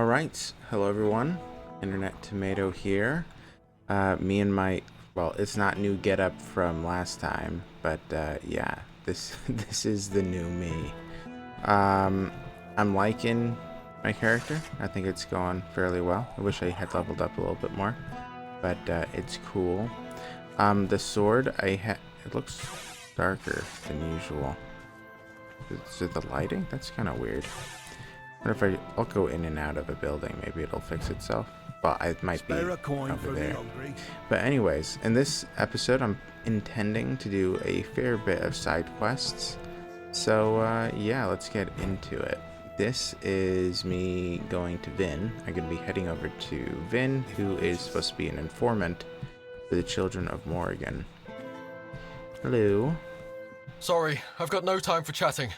Alright, hello everyone, Internet Tomato here. Me and my, well, it's not new getup from last time, but yeah, this this is the new me. I'm liking my character. I think it's going fairly well. I wish I had leveled up a little bit more, but it's cool. The sword it looks darker than usual. Is it the lighting? That's kind of weird. What if I'll go in and out of a building, maybe it'll fix itself. Well, it might be over there. But anyways, in this episode, I'm intending to do a fair bit of side quests. So yeah, let's get into it. This is me going to Vin. I'm going to be heading over to Vin, who is supposed to be an informant for the children of Morrigan. Hello. Sorry, I've got no time for chatting.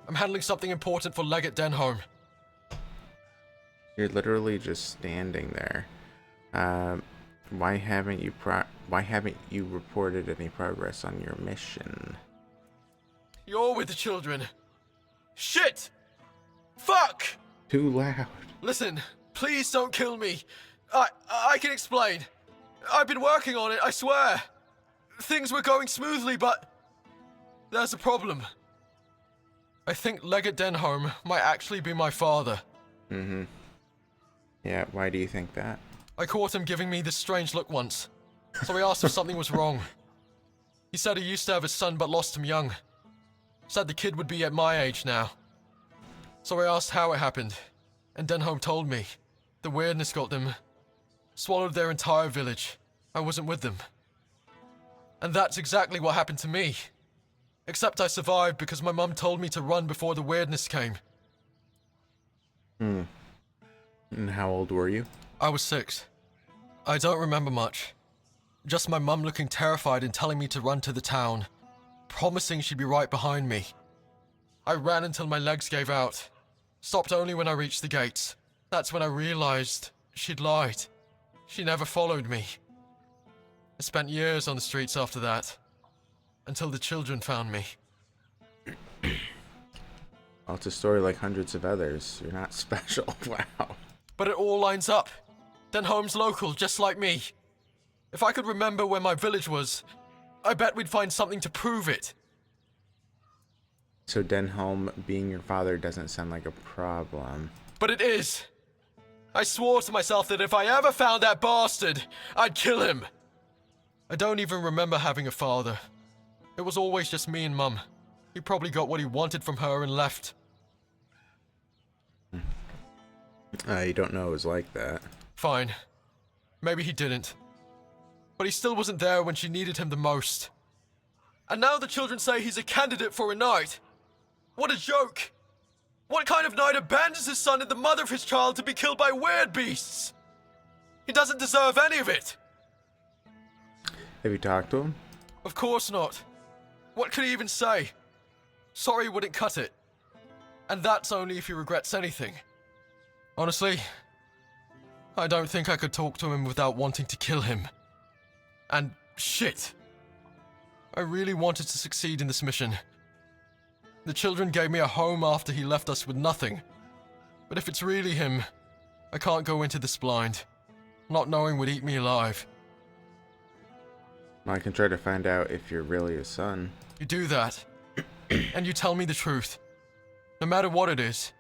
I'm handling something important for Legate Denholm. You're literally just standing there. Why haven't you reported any progress on your mission? You're with the children. Shit! Fuck! Too loud. Listen, please don't kill me. I can explain. I've been working on it, I swear. Things were going smoothly, but there's a problem. I think Legate Denholm might actually be my father. Mm-hmm. Yeah, why do you think that? I caught him giving me this strange look once, so I asked if something was wrong. He said he used to have a son but lost him young. Said the kid would be at my age now. So I asked how it happened, and Denholm told me. The weirdness got them. Swallowed their entire village. I wasn't with them. And that's exactly what happened to me. Except I survived because my mum told me to run before the weirdness came. Hmm. And how old were you? I was 6. I don't remember much. Just my mum looking terrified and telling me to run to the town, promising she'd be right behind me. I ran until my legs gave out. Stopped only when I reached the gates. That's when I realized she'd lied. She never followed me. I spent years on the streets after that. Until the children found me. Well, it's a story like hundreds of others. You're not special. Wow. But it all lines up. Denholm's local, just like me. If I could remember where my village was, I bet we'd find something to prove it. So Denholm being your father doesn't sound like a problem. But it is. I swore to myself that if I ever found that bastard, I'd kill him. I don't even remember having a father. It was always just me and Mum. He probably got what he wanted from her and left. You don't know it was like that. Fine. Maybe he didn't. But he still wasn't there when she needed him the most. And now the children say he's a candidate for a knight. What a joke! What kind of knight abandons his son and the mother of his child to be killed by weird beasts? He doesn't deserve any of it. Have you talked to him? Of course not. What could he even say? Sorry wouldn't cut it. And that's only if he regrets anything. Honestly, I don't think I could talk to him without wanting to kill him. And shit. I really wanted to succeed in this mission. The children gave me a home after he left us with nothing. But if it's really him, I can't go into this blind. Not knowing would eat me alive. I can try to find out if you're really his son. You do that, and you tell me the truth. No matter what it is.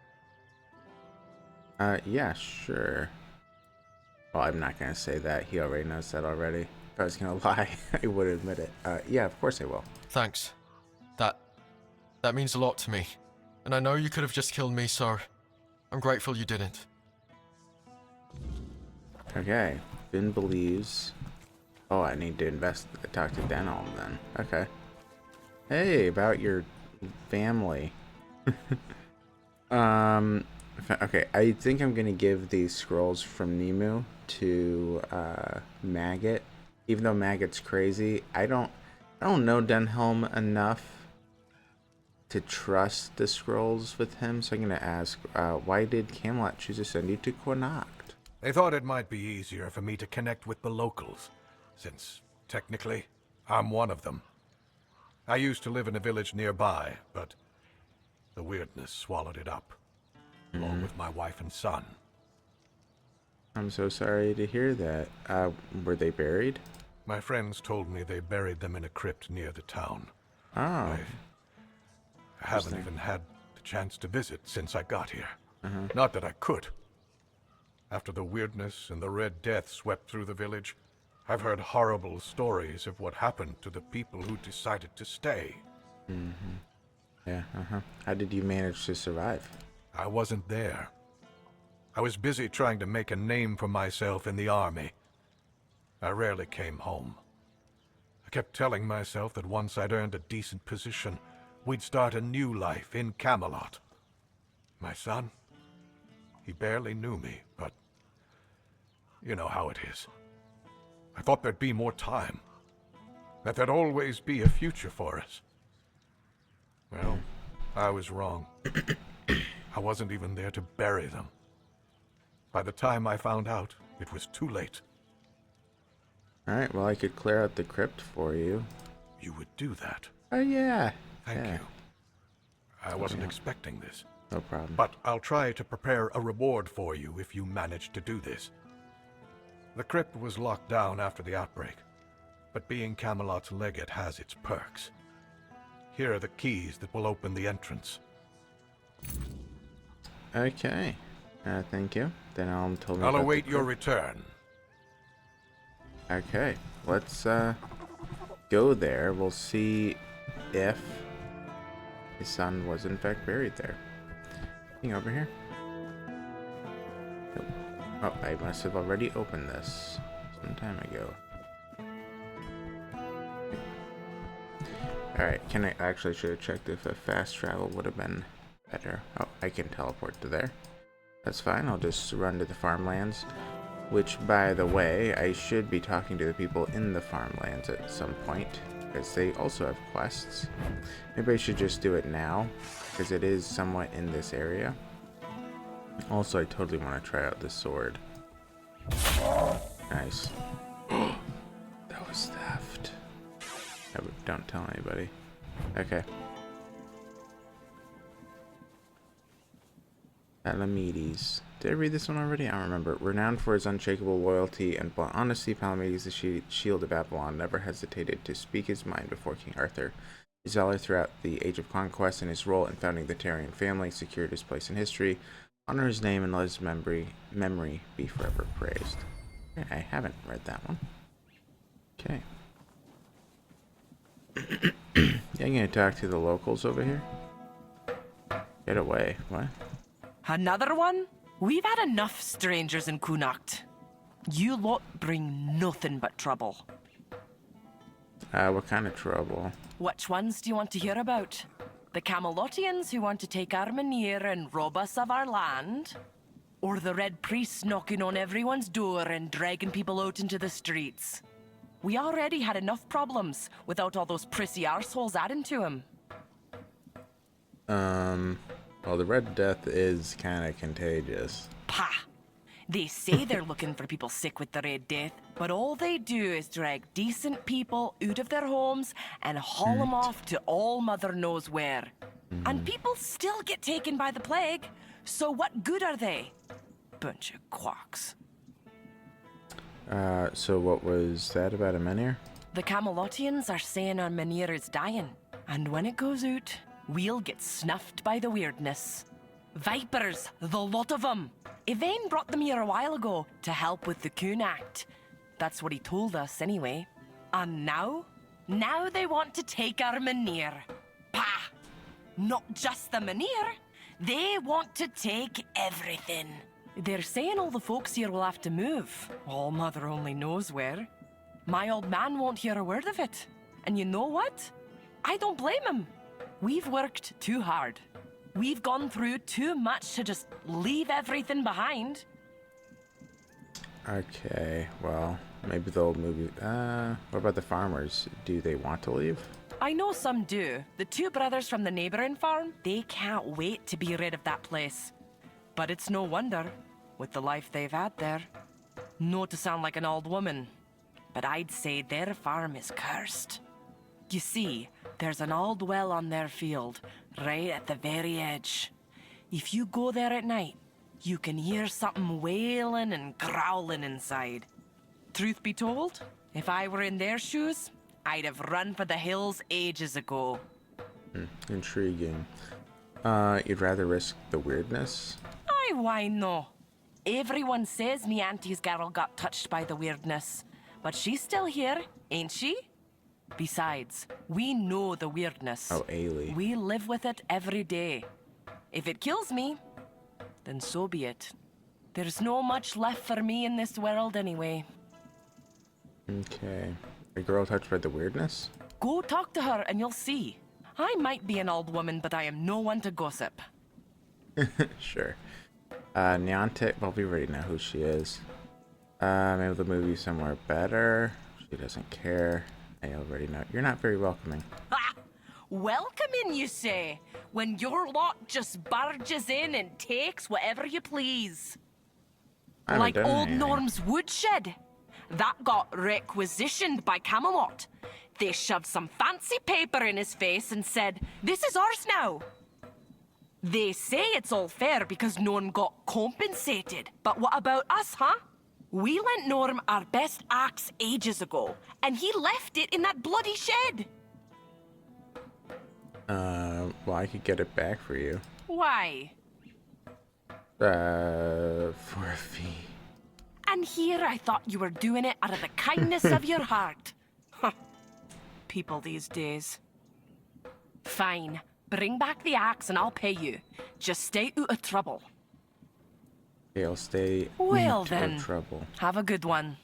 Yeah, sure. Well, I'm not gonna say that. He already knows that already. If I was gonna lie, I would admit it. Yeah, of course I will. Thanks. That means a lot to me. And I know you could have just killed me, so I'm grateful you didn't. Okay. Finn believes... Oh, I need to talk to Denholm then. Okay. Hey, about your family. Okay, I think I'm gonna give these scrolls from Nemu to Maggot. Even though Maggot's crazy, I don't know Denholm enough to trust the scrolls with him, so I'm gonna ask, why did Camelot choose to send you to Connacht? They thought it might be easier for me to connect with the locals, since, technically, I'm one of them. I used to live in a village nearby, but the weirdness swallowed it up, along with my wife and son. I'm so sorry to hear that. Were they buried? My friends told me they buried them in a crypt near the town. Oh, I haven't Interesting. even had the chance to visit since I got here. uh-huh. Not that I could. After the weirdness and the Red Death swept through the village, I've heard horrible stories of what happened to the people who decided to stay. Yeah, How did you manage to survive? I wasn't there. I was busy trying to make a name for myself in the army. I rarely came home. I kept telling myself that once I'd earned a decent position, we'd start a new life in Camelot. My son, he barely knew me, but you know how it is. I thought there'd be more time, that there'd always be a future for us. Well, I was wrong. I wasn't even there to bury them. By the time I found out, it was too late. Alright, well, I could clear out the crypt for you. You would do that. Oh, yeah. Thank Yeah. you. I wasn't Yeah. expecting this. No problem. But I'll try to prepare a reward for you if you manage to do this. The crypt was locked down after the outbreak, but being Camelot's legate has its perks. Here are the keys that will open the entrance. Okay. Thank you. Then I'll tell me I'll about the await your crypt. return. Okay. Let's, go there. We'll see if his son was in fact buried there. Anything over here? Nope. Oh, I must have already opened this some time ago. Alright, can I actually should have checked if a fast travel would have been better. Oh, I can teleport to there. That's fine, I'll just run to the farmlands. Which, by the way, I should be talking to the people in the farmlands at some point, because they also have quests. Maybe I should just do it now, because it is somewhat in this area. Also, I totally want to try out this sword. Nice. That was theft. Don't tell anybody. Okay. Palamedes. Did I read this one already? I don't remember. Renowned for his unshakable loyalty and blunt honesty, Palamedes, the shield of Avalon, never hesitated to speak his mind before King Arthur. His valor throughout the Age of Conquest and his role in founding the Taryon family secured his place in history. Honor his name and let his memory be forever praised. Okay, I haven't read that one. Okay. Yeah, I'm gonna talk to the locals over here. Get away. What? Another one? We've had enough strangers in Kunacht. You lot bring nothing but trouble. What kind of trouble? Which ones do you want to hear about? The Camelotians who want to take Armenir and rob us of our land? Or the Red Priests knocking on everyone's door and dragging people out into the streets? We already had enough problems without all those prissy arseholes adding to them. Well, the Red Death is kind of contagious. Pah! They say they're looking for people sick with the Red Death, but all they do is drag decent people out of their homes and haul them off to all mother knows where. And people still get taken by the plague, so what good are they? Bunch of quacks. So what was that about Amenir? The Camelotians are saying Armenir is dying, and when it goes out, we'll get snuffed by the weirdness. Vipers, the lot of them. Yvain brought them here a while ago to help with the Kunacht. That's what he told us, anyway. And now? Now they want to take Armenir. Pah! Not just the Menir. They want to take everything. They're saying all the folks here will have to move. All mother only knows where. My old man won't hear a word of it. And you know what? I don't blame him. We've worked too hard. We've gone through too much to just leave everything behind. Okay, well, maybe they'll move. What about the farmers? Do they want to leave? I know some do. The two brothers from the neighboring farm, they can't wait to be rid of that place. But it's no wonder, with the life they've had there. Not to sound like an old woman, but I'd say their farm is cursed. You see, there's an old well on their field, right at the very edge. If you go there at night, you can hear something wailing and growling inside. Truth be told, if I were in their shoes, I'd have run for the hills ages ago. Intriguing. You'd rather risk the weirdness? Aye, why no? Everyone says Neante's girl got touched by the weirdness, but she's still here, ain't she? Besides, we know the weirdness. Oh, Ailey. We live with it every day. If it kills me, then so be it. There's no much left for me in this world anyway. Okay. A girl touched by the weirdness? Go talk to her and you'll see. I might be an old woman, but I am no one to gossip. Sure. Neante, well, we already know who she is. Maybe the movie somewhere better. She doesn't care. I already know. You're not very welcoming. Ha! Welcoming, you say? When your lot just barges in and takes whatever you please. I haven't Like done old anything. Norm's woodshed. That got requisitioned by Camelot. They shoved some fancy paper in his face and said, "This is ours now." They say it's all fair because Norm got compensated. But what about us, huh? We lent Norm our best axe ages ago, and he left it in that bloody shed. Well, I could get it back for you. Why? For a fee. And here I thought you were doing it out of the kindness of your heart. Huh. People these days. Fine. Bring back the axe and I'll pay you. Just stay out of trouble. Okay, I'll stay Well out of then. trouble. Have a good one.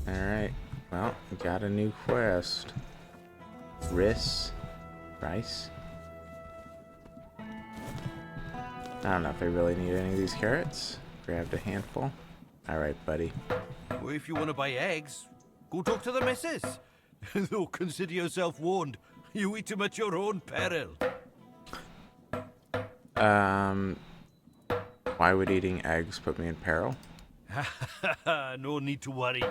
Alright. Well, we got a new quest. Rice. I don't know if I really need any of these carrots. Grabbed a handful. Alright, buddy. Well, if you want to buy eggs, go talk to the missus. Though consider yourself warned. You eat them at your own peril. Why would eating eggs put me in peril? No need to worry.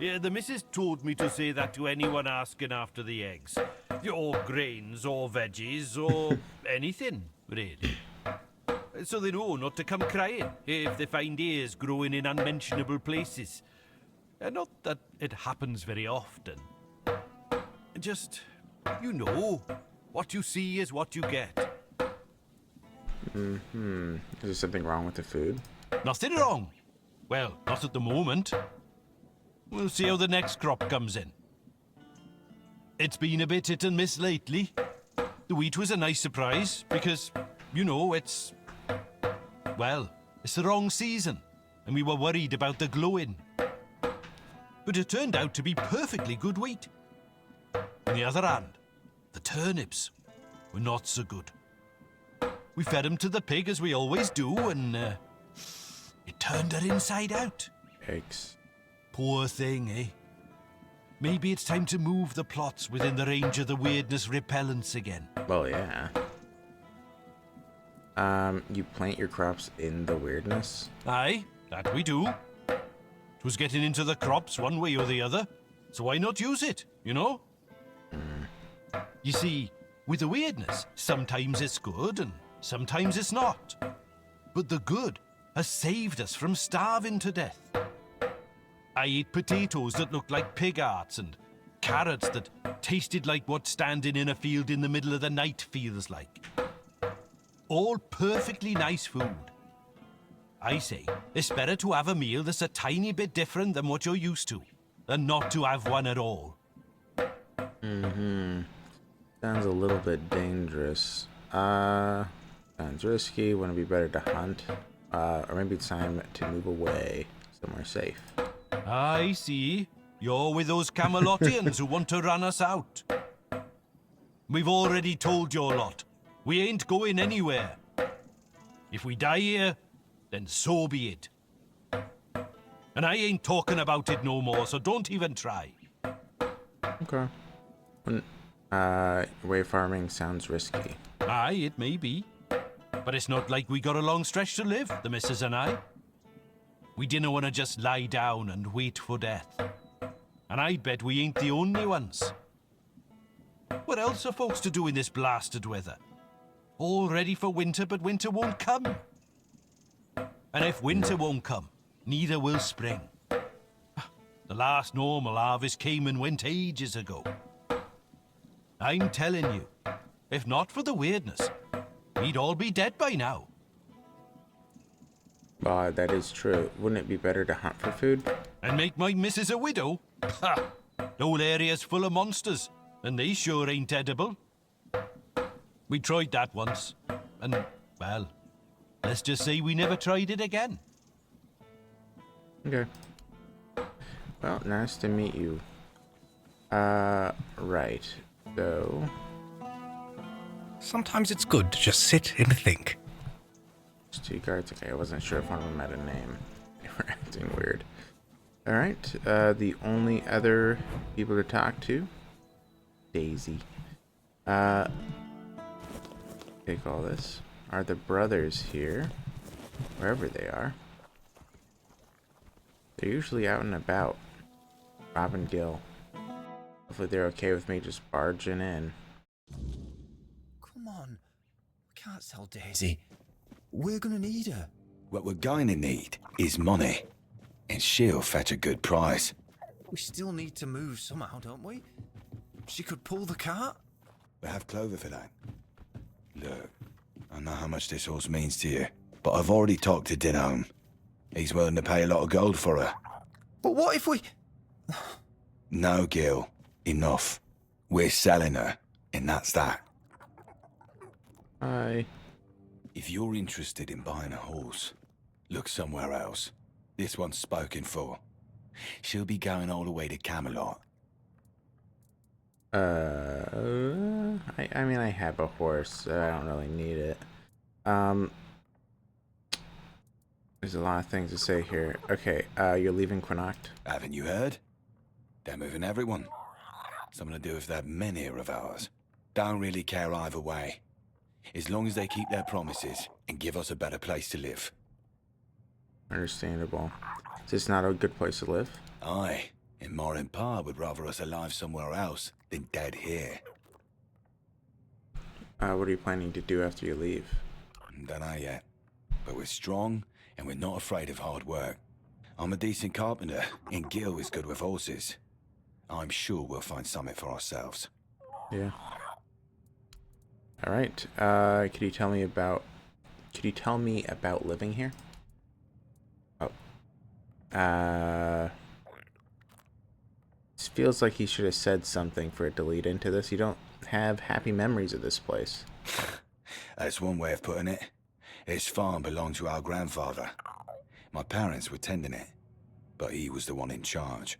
Yeah, the missus told me to say that to anyone asking after the eggs. Or grains, or veggies, or anything, really. So they know not to come crying if they find ears growing in unmentionable places. Not that it happens very often. Just, you know, what you see is what you get. Is there something wrong with the food? Nothing wrong. Well, not at the moment. We'll see how the next crop comes in. It's been a bit hit and miss lately. The wheat was a nice surprise because, you know, it's the wrong season, and we were worried about the glowing. But it turned out to be perfectly good wheat. On the other hand, the turnips were not so good. We fed them to the pig as we always do, and it turned her inside out. Eggs. Poor thing, eh? Maybe it's time to move the plots within the range of the weirdness repellents again. Well, yeah. You plant your crops in the weirdness? Aye, that we do. It was getting into the crops one way or the other, so why not use it, you know? You see, with the weirdness, sometimes it's good and sometimes it's not. But the good has saved us from starving to death. I ate potatoes that looked like pig hearts and carrots that tasted like what standing in a field in the middle of the night feels like. All perfectly nice food. I say, it's better to have a meal that's a tiny bit different than what you're used to, than not to have one at all. Sounds a little bit dangerous. Sounds risky. Wouldn't it be better to hunt? Or maybe it's time to move away somewhere safe. I see. You're with those Camelotians who want to run us out. We've already told your lot. We ain't going anywhere. If we die here, then so be it. And I ain't talking about it no more, so don't even try. Okay. Way farming sounds risky. Aye, it may be. But it's not like we got a long stretch to live, the missus and I. We didn't want to just lie down and wait for death. And I bet we ain't the only ones. What else are folks to do in this blasted weather? All ready for winter, but winter won't come. And if winter won't come, neither will spring. The last normal harvest came and went ages ago. I'm telling you, if not for the weirdness, we'd all be dead by now. Well, that is true. Wouldn't it be better to hunt for food? And make my missus a widow? Ha! The whole area's full of monsters, and they sure ain't edible. We tried that once, and, well, let's just say we never tried it again. Okay. Well, nice to meet you. Right. So... Sometimes it's good to just sit and think. There's 2 guards. Okay, I wasn't sure if one of them had a name. They were acting weird. Alright, the only other people to talk to... Daisy. Take all this. Are the brothers here? Wherever they are. They're usually out and about. Rob and Gil. Hopefully they're okay with me just barging in. Come on. We can't sell Daisy. We're gonna need her. What we're going to need is money. And she'll fetch a good price. We still need to move somehow, don't we? She could pull the cart. We have Clover for that. Look, I know how much this horse means to you, but I've already talked to Dinhome. He's willing to pay a lot of gold for her. But what if we... No, Gil. Enough. We're selling her, and that's that. Hi. If you're interested in buying a horse, look somewhere else. This one's spoken for. She'll be going all the way to Camelot. I mean, I have a horse, so I don't really need it. There's a lot of things to say here. Okay, you're leaving Quinacht? Haven't you heard? They're moving everyone. Something to do with that men here of ours. Don't really care either way. As long as they keep their promises and give us a better place to live. Understandable. Is this not a good place to live? Aye, and Ma and Pa would rather us alive somewhere else than dead here. What are you planning to do after you leave? Don't know yet. But we're strong, and we're not afraid of hard work. I'm a decent carpenter, and Gil is good with horses. I'm sure we'll find something for ourselves. Yeah. All right. Could you tell me about living here? Oh. This feels like he should have said something for it to lead into this. You don't have happy memories of this place. That's one way of putting it. This farm belonged to our grandfather. My parents were tending it, but he was the one in charge.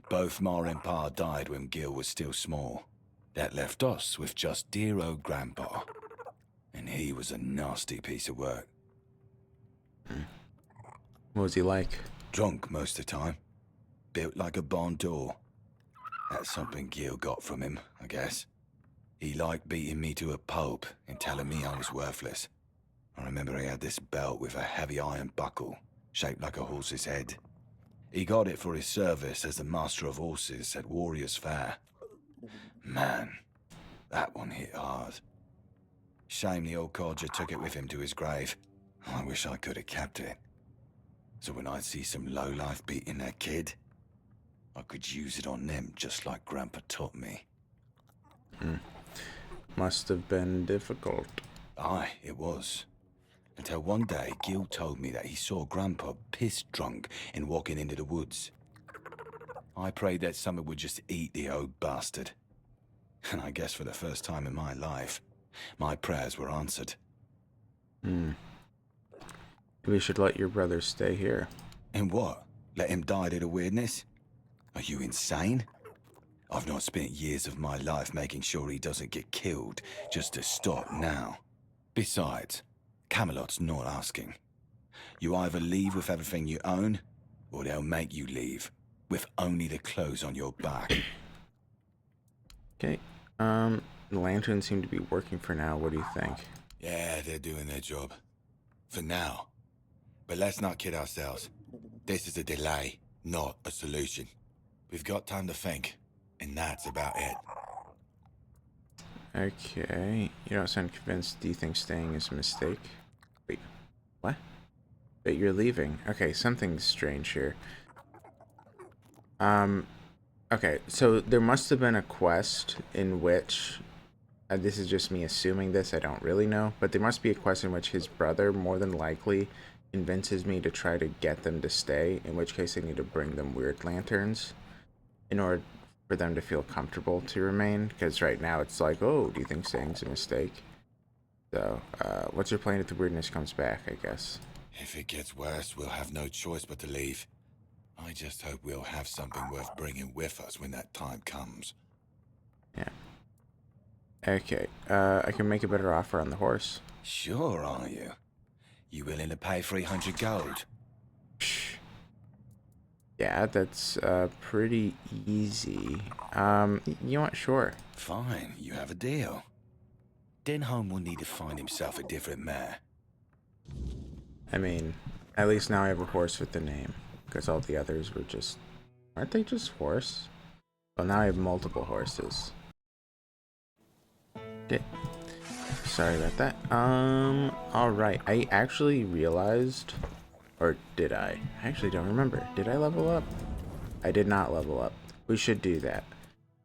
Both Ma and Pa died when Gil was still small. That left us with just dear old Grandpa. And he was a nasty piece of work. What was he like? Drunk most of the time. Built like a barn door. That's something Gil got from him, I guess. He liked beating me to a pulp and telling me I was worthless. I remember he had this belt with a heavy iron buckle, shaped like a horse's head. He got it for his service as the master of horses at Warrior's Fair. Man, that one hit hard. Shame the old codger took it with him to his grave. I wish I could have kept it. So when I'd see some lowlife beating their kid, I could use it on them just like Grandpa taught me. Must have been difficult. Aye, it was. Until one day, Gil told me that he saw Grandpa pissed drunk and walking into the woods. I prayed that something would just eat the old bastard. And I guess for the first time in my life, my prayers were answered. We should let your brother stay here. And what? Let him die to the weirdness? Are you insane? I've not spent years of my life making sure he doesn't get killed just to stop now. Besides, Camelot's not asking. You either leave with everything you own, or they'll make you leave with only the clothes on your back. Okay. The lanterns seem to be working for now. What do you think? Yeah, they're doing their job. For now. But let's not kid ourselves. This is a delay, not a solution. We've got time to think, and that's about it. Okay. You don't sound convinced. Do you think staying is a mistake? Wait. What? But you're leaving. Okay, something's strange here. Okay, so there must have been a quest in which, this is just me assuming this, I don't really know, but there must be a quest in which his brother, more than likely, convinces me to try to get them to stay, in which case I need to bring them weird lanterns in order for them to feel comfortable to remain, because right now it's like, oh, do you think staying's a mistake? So, what's your plan if the weirdness comes back, I guess? If it gets worse, we'll have no choice but to leave. I just hope we'll have something worth bringing with us when that time comes. Yeah. Okay, I can make a better offer on the horse. Sure, are you? You willing to pay 300 gold? Psh. Yeah, that's pretty easy. You know what? Sure. Fine, you have a deal. Denholm will need to find himself a different mare. I mean, at least now I have a horse with the name, because all the others were just... Aren't they just horse? Well, now I have multiple horses. Sorry about that. Alright. I actually realized... Or did I? I actually don't remember. Did I level up? I did not level up. We should do that.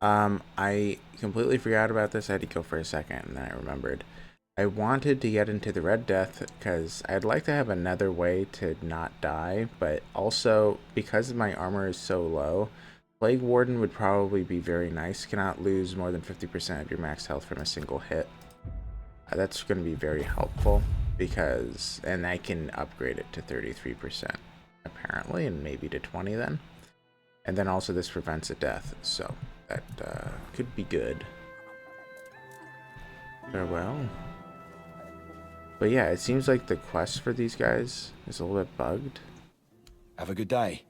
I completely forgot about this. I had to go for a second, and then I remembered. I wanted to get into the Red Death because I'd like to have another way to not die, but also because my armor is so low, Plague Warden would probably be very nice. Cannot lose more than 50% of your max health from a single hit. That's going to be very helpful because, and I can upgrade it to 33% apparently, and maybe to 20 then. And then also this prevents a death, so that could be good. Farewell. But yeah, it seems like the quest for these guys is a little bit bugged. Have a good day.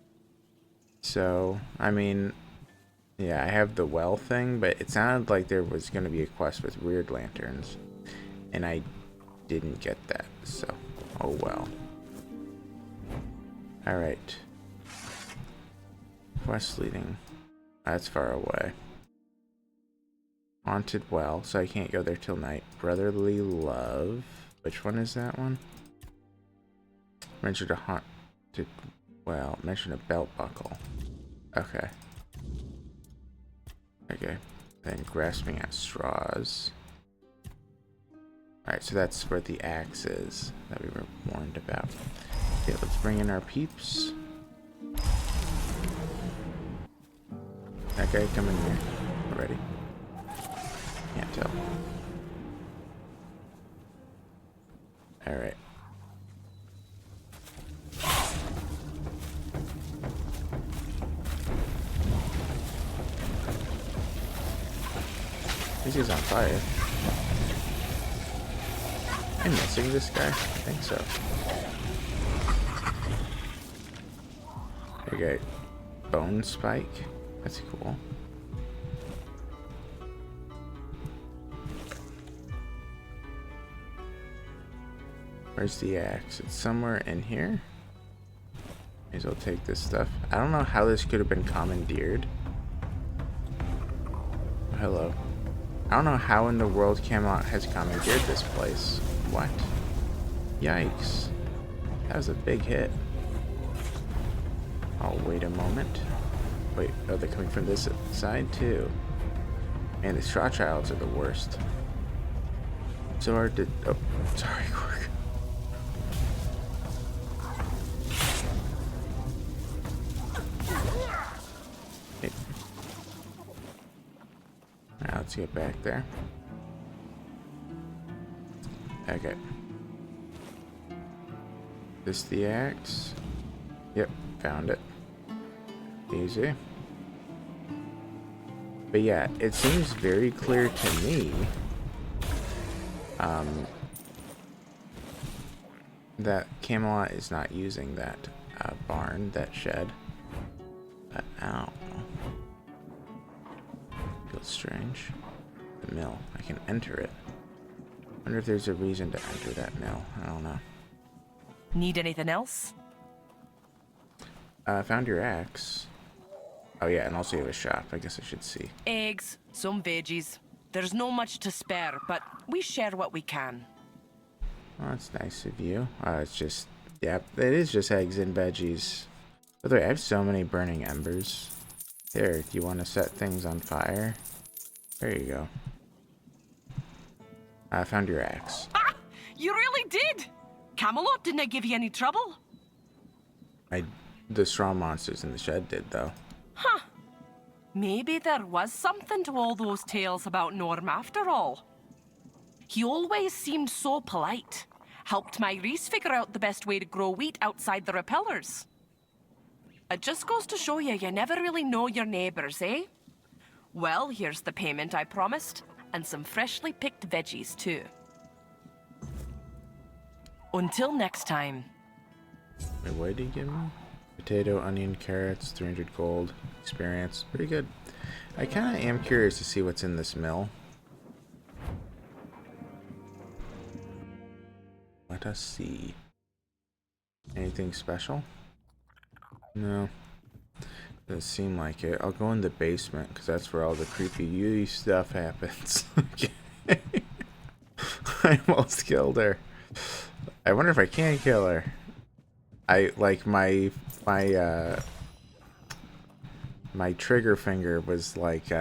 So, I mean, yeah, I have the well thing, but it sounded like there was going to be a quest with weird lanterns. And I didn't get that, so, oh well. Alright. Quest leading. That's far away. Haunted Well, so I can't go there till night. Brotherly Love. Which one is that one? Mentioned a haunted well. Mentioned a belt buckle. Okay. Okay. Then grasping at straws. Alright, so that's where the axe is that we were warned about. Okay, let's bring in our peeps. Okay, come in here already. Can't tell. Alright. This is on fire. Am I missing this guy? I think so. Okay. Bone spike. That's cool. Where's the axe? It's somewhere in here. May as well take this stuff. I don't know how this could have been commandeered. Oh, hello. I don't know how in the world Camelot has commandeered this place. What? Yikes. That was a big hit. Oh, wait a moment. Wait, oh, they're coming from this side too. Man, the Straw-Childs are the worst. So hard to... Oh, sorry, Quark. Okay. Now let's get back there. Okay. This the axe? Yep, found it. Easy. But yeah, it seems very clear to me that Camelot is not using that barn, that shed. But I don't know. Feels strange. The mill. I can enter it. Wonder if there's a reason to enter that mill. I don't know. Need anything else? Found your axe. Oh yeah, and also you have a shop. I guess I should see. Eggs, some veggies. There's no much to spare, but we share what we can. Oh, that's nice of you. It's just Yep, it is just eggs and veggies. By the way, I have so many burning embers. Here, do you want to set things on fire? There you go. I found your axe. Ah! You really did! Camelot didn't give you any trouble? The straw monsters in the shed did, though. Huh. Maybe there was something to all those tales about Norm after all. He always seemed so polite. Helped my Reese figure out the best way to grow wheat outside the repellers. It just goes to show you never really know your neighbors, eh? Well, here's the payment I promised, and some freshly picked veggies, too. Until next time. Wait, what did he give me? Potato, onion, carrots, 300 gold, experience. Pretty good. I kind of am curious to see what's in this mill. Let us see. Anything special? No. Doesn't seem like it. I'll go in the basement, because that's where all the creepy Yui stuff happens. I almost killed her. I wonder if I can kill her. I like my trigger finger was like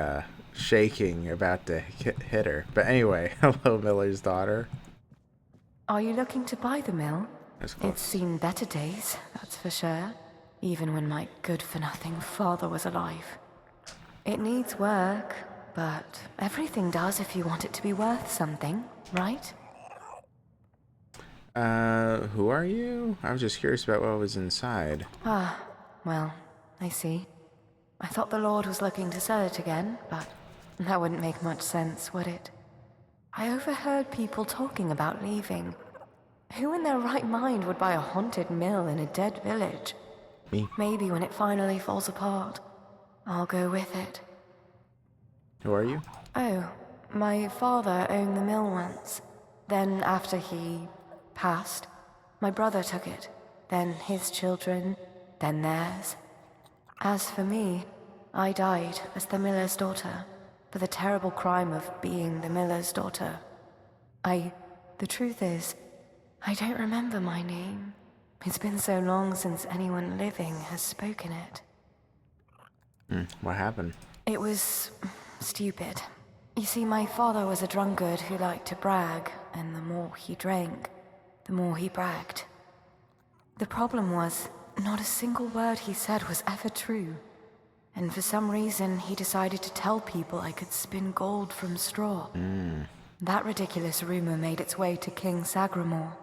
shaking about to hit her. But anyway, hello, Miller's daughter. Are you looking to buy the mill? That's close. It's seen better days, that's for sure. Even when my good-for-nothing father was alive. It needs work, but everything does if you want it to be worth something, right? Who are you? I was just curious about what was inside. Ah, well, I see. I thought the Lord was looking to sell it again, but that wouldn't make much sense, would it? I overheard people talking about leaving. Who in their right mind would buy a haunted mill in a dead village? Me. Maybe when it finally falls apart, I'll go with it. Who are you? Oh, my father owned the mill once. Then after he passed, my brother took it. Then his children, then theirs. As for me, I died as the miller's daughter, for the terrible crime of being the miller's daughter. The truth is, I don't remember my name. It's been so long since anyone living has spoken it. What happened? It was stupid. You see, my father was a drunkard who liked to brag, and the more he drank, the more he bragged. The problem was, not a single word he said was ever true. And for some reason, he decided to tell people I could spin gold from straw. That ridiculous rumor made its way to King Sagramore.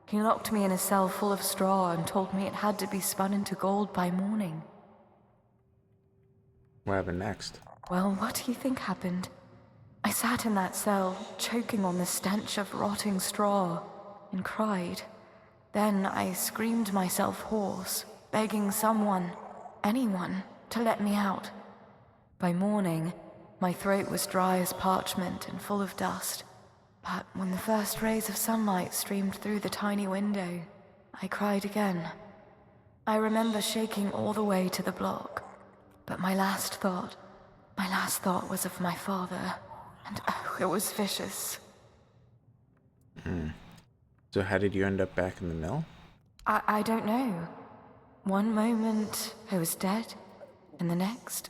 He locked me in a cell full of straw and told me it had to be spun into gold by morning. What happened next? Well, what do you think happened? I sat in that cell, choking on the stench of rotting straw, and cried. Then I screamed myself hoarse, begging someone, anyone, to let me out. By morning, my throat was dry as parchment and full of dust. But when the first rays of sunlight streamed through the tiny window, I cried again. I remember shaking all the way to the block. But my last thought was of my father. And oh, it was vicious. So how did you end up back in the mill? I don't know. One moment, I was dead. And the next,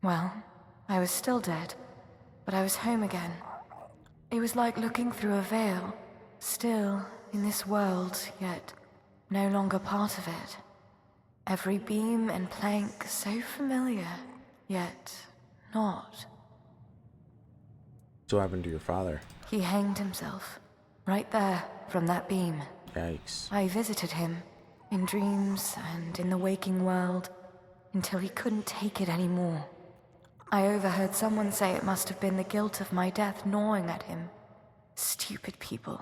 well, I was still dead. But I was home again. It was like looking through a veil, still in this world, yet no longer part of it. Every beam and plank so familiar, yet not. So what happened to your father? He hanged himself, right there, from that beam. Yikes. I visited him, in dreams and in the waking world, until he couldn't take it anymore. I overheard someone say it must have been the guilt of my death gnawing at him. Stupid people.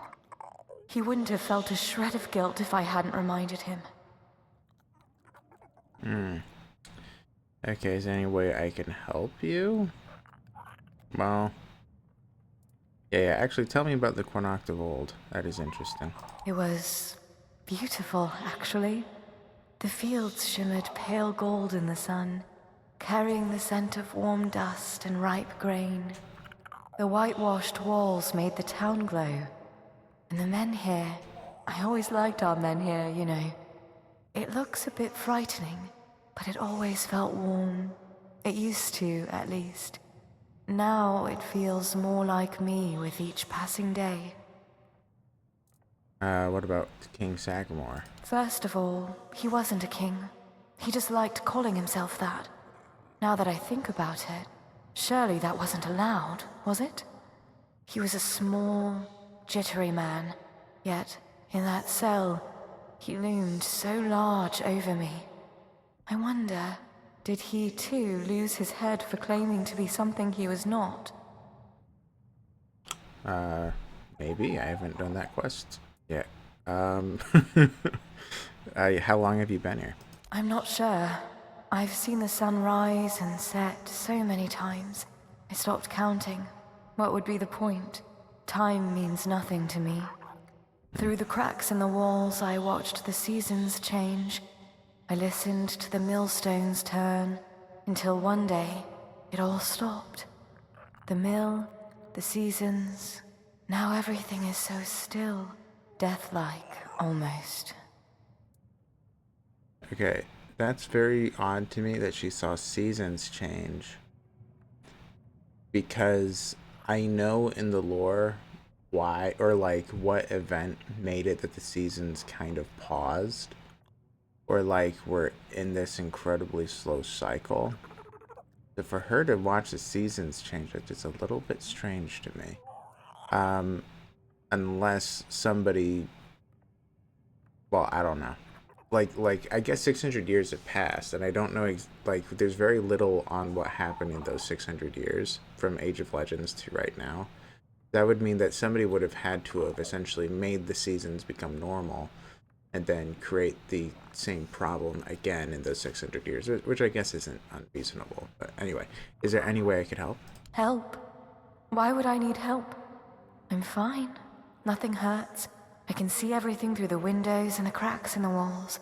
He wouldn't have felt a shred of guilt if I hadn't reminded him. Okay, is there any way I can help you? Well... Yeah, actually tell me about the Quanacht of old. That is interesting. It was beautiful, actually. The fields shimmered pale gold in the sun, carrying the scent of warm dust and ripe grain. The whitewashed walls made the town glow, and the men here, I always liked our men here, you know. It looks a bit frightening, but it always felt warm. It used to, at least. Now it feels more like me with each passing day. What about King Sagamore? First of all, he wasn't a king. He just liked calling himself that. Now that I think about it, surely that wasn't allowed, was it? He was a small, jittery man, yet in that cell, he loomed so large over me. I wonder, did he too lose his head for claiming to be something he was not? Maybe. I haven't done that quest yet. How long have you been here? I'm not sure. I've seen the sun rise and set so many times. I stopped counting. What would be the point? Time means nothing to me. Through the cracks in the walls, I watched the seasons change. I listened to the millstones turn, until one day, it all stopped. The mill, the seasons, now everything is so still. Death-like, almost. Okay, that's very odd to me that she saw seasons change. Because I know in the lore why, or like what event made it that the seasons kind of paused. Or like we're in this incredibly slow cycle. So for her to watch the seasons change, it's just a little bit strange to me. Unless somebody, well, I don't know. Like I guess 600 years have passed, and I don't know, like, there's very little on what happened in those 600 years from Age of Legends to right now. That would mean that somebody would have had to have essentially made the seasons become normal and then create the same problem again in those 600 years, which I guess isn't unreasonable. But anyway, is there any way I could help? Help? Why would I need help? I'm fine. Nothing hurts. I can see everything through the windows and the cracks in the walls.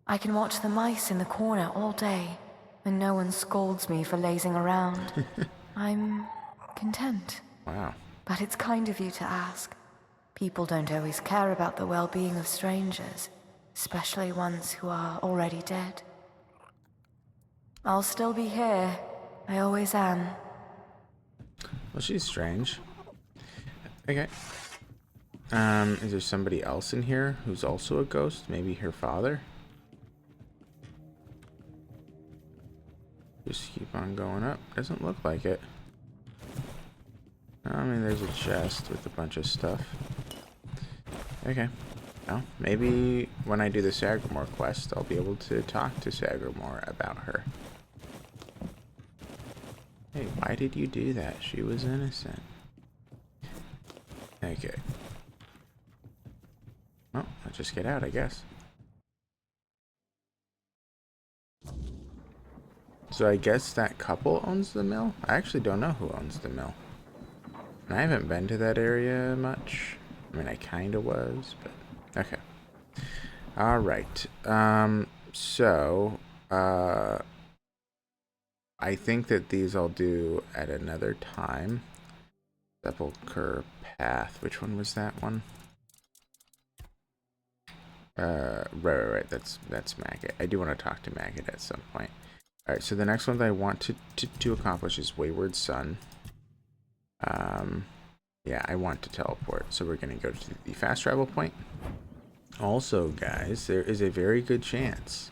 I can watch the mice in the corner all day, and no one scolds me for lazing around. I'm content. Wow. But it's kind of you to ask. People don't always care about the well-being of strangers, especially ones who are already dead. I'll still be here. I always am. Well, she's strange. Okay. Is there somebody else in here who's also a ghost? Maybe her father? Just keep on going up. Doesn't look like it. I mean, there's a chest with a bunch of stuff. Okay. Well, maybe when I do the Sagamore quest, I'll be able to talk to Sagamore about her. Hey, why did you do that? She was innocent. Okay. Well, I'll just get out, I guess. So I guess that couple owns the mill? I actually don't know who owns the mill. And I haven't been to that area much. I mean, I kind of was, but... Okay. Alright. I think that these I'll do at another time. Sepulchre Path. Which one was that one? Right. That's Maggot. I do want to talk to Maggot at some point. Alright, so the next one that I want to accomplish is Wayward Son. Yeah, I want to teleport, so we're going to go to the fast travel point. Also, guys, there is a very good chance,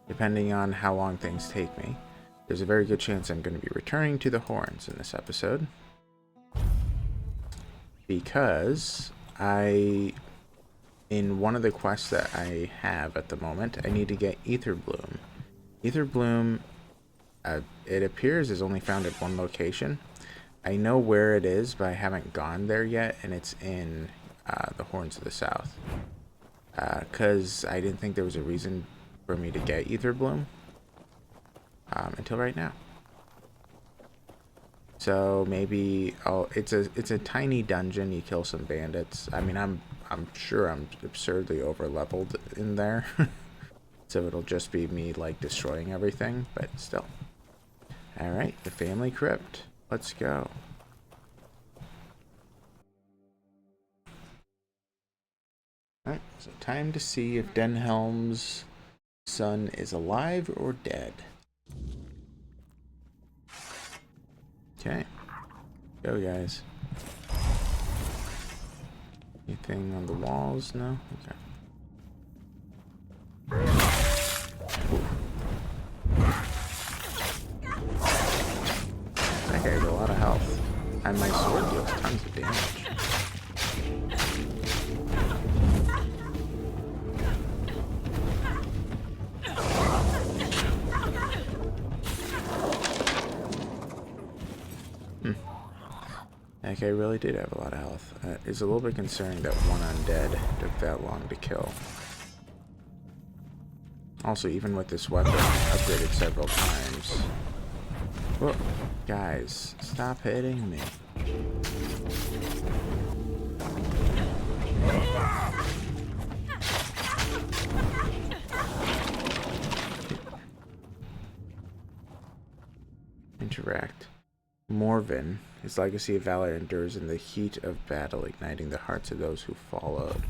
depending on how long things take me, there's a very good chance I'm going to be returning to the Horns in this episode. Because in one of the quests that I have at the moment, I need to get Ether Bloom. Ether Bloom, it appears, is only found at one location. I know where it is, but I haven't gone there yet, and it's in the Horns of the South. Because I didn't think there was a reason for me to get Ether Bloom until right now. So maybe it's a tiny dungeon. You kill some bandits. I mean, I'm sure I'm absurdly over leveled in there, so it'll just be me like destroying everything. But still, all right. The family crypt. Let's go. All right. time to see if Denhelm's son is alive or dead. Okay. Go, guys. Anything on the walls? No? Okay. That guy has a lot of health. And my sword deals tons of damage. That guy really did have a lot of health. It's a little bit concerning that one undead took that long to kill. Also, even with this weapon, upgraded several times. Whoa, guys, stop hitting me. Interact. Morven, his legacy of valor endures in the heat of battle, igniting the hearts of those who followed.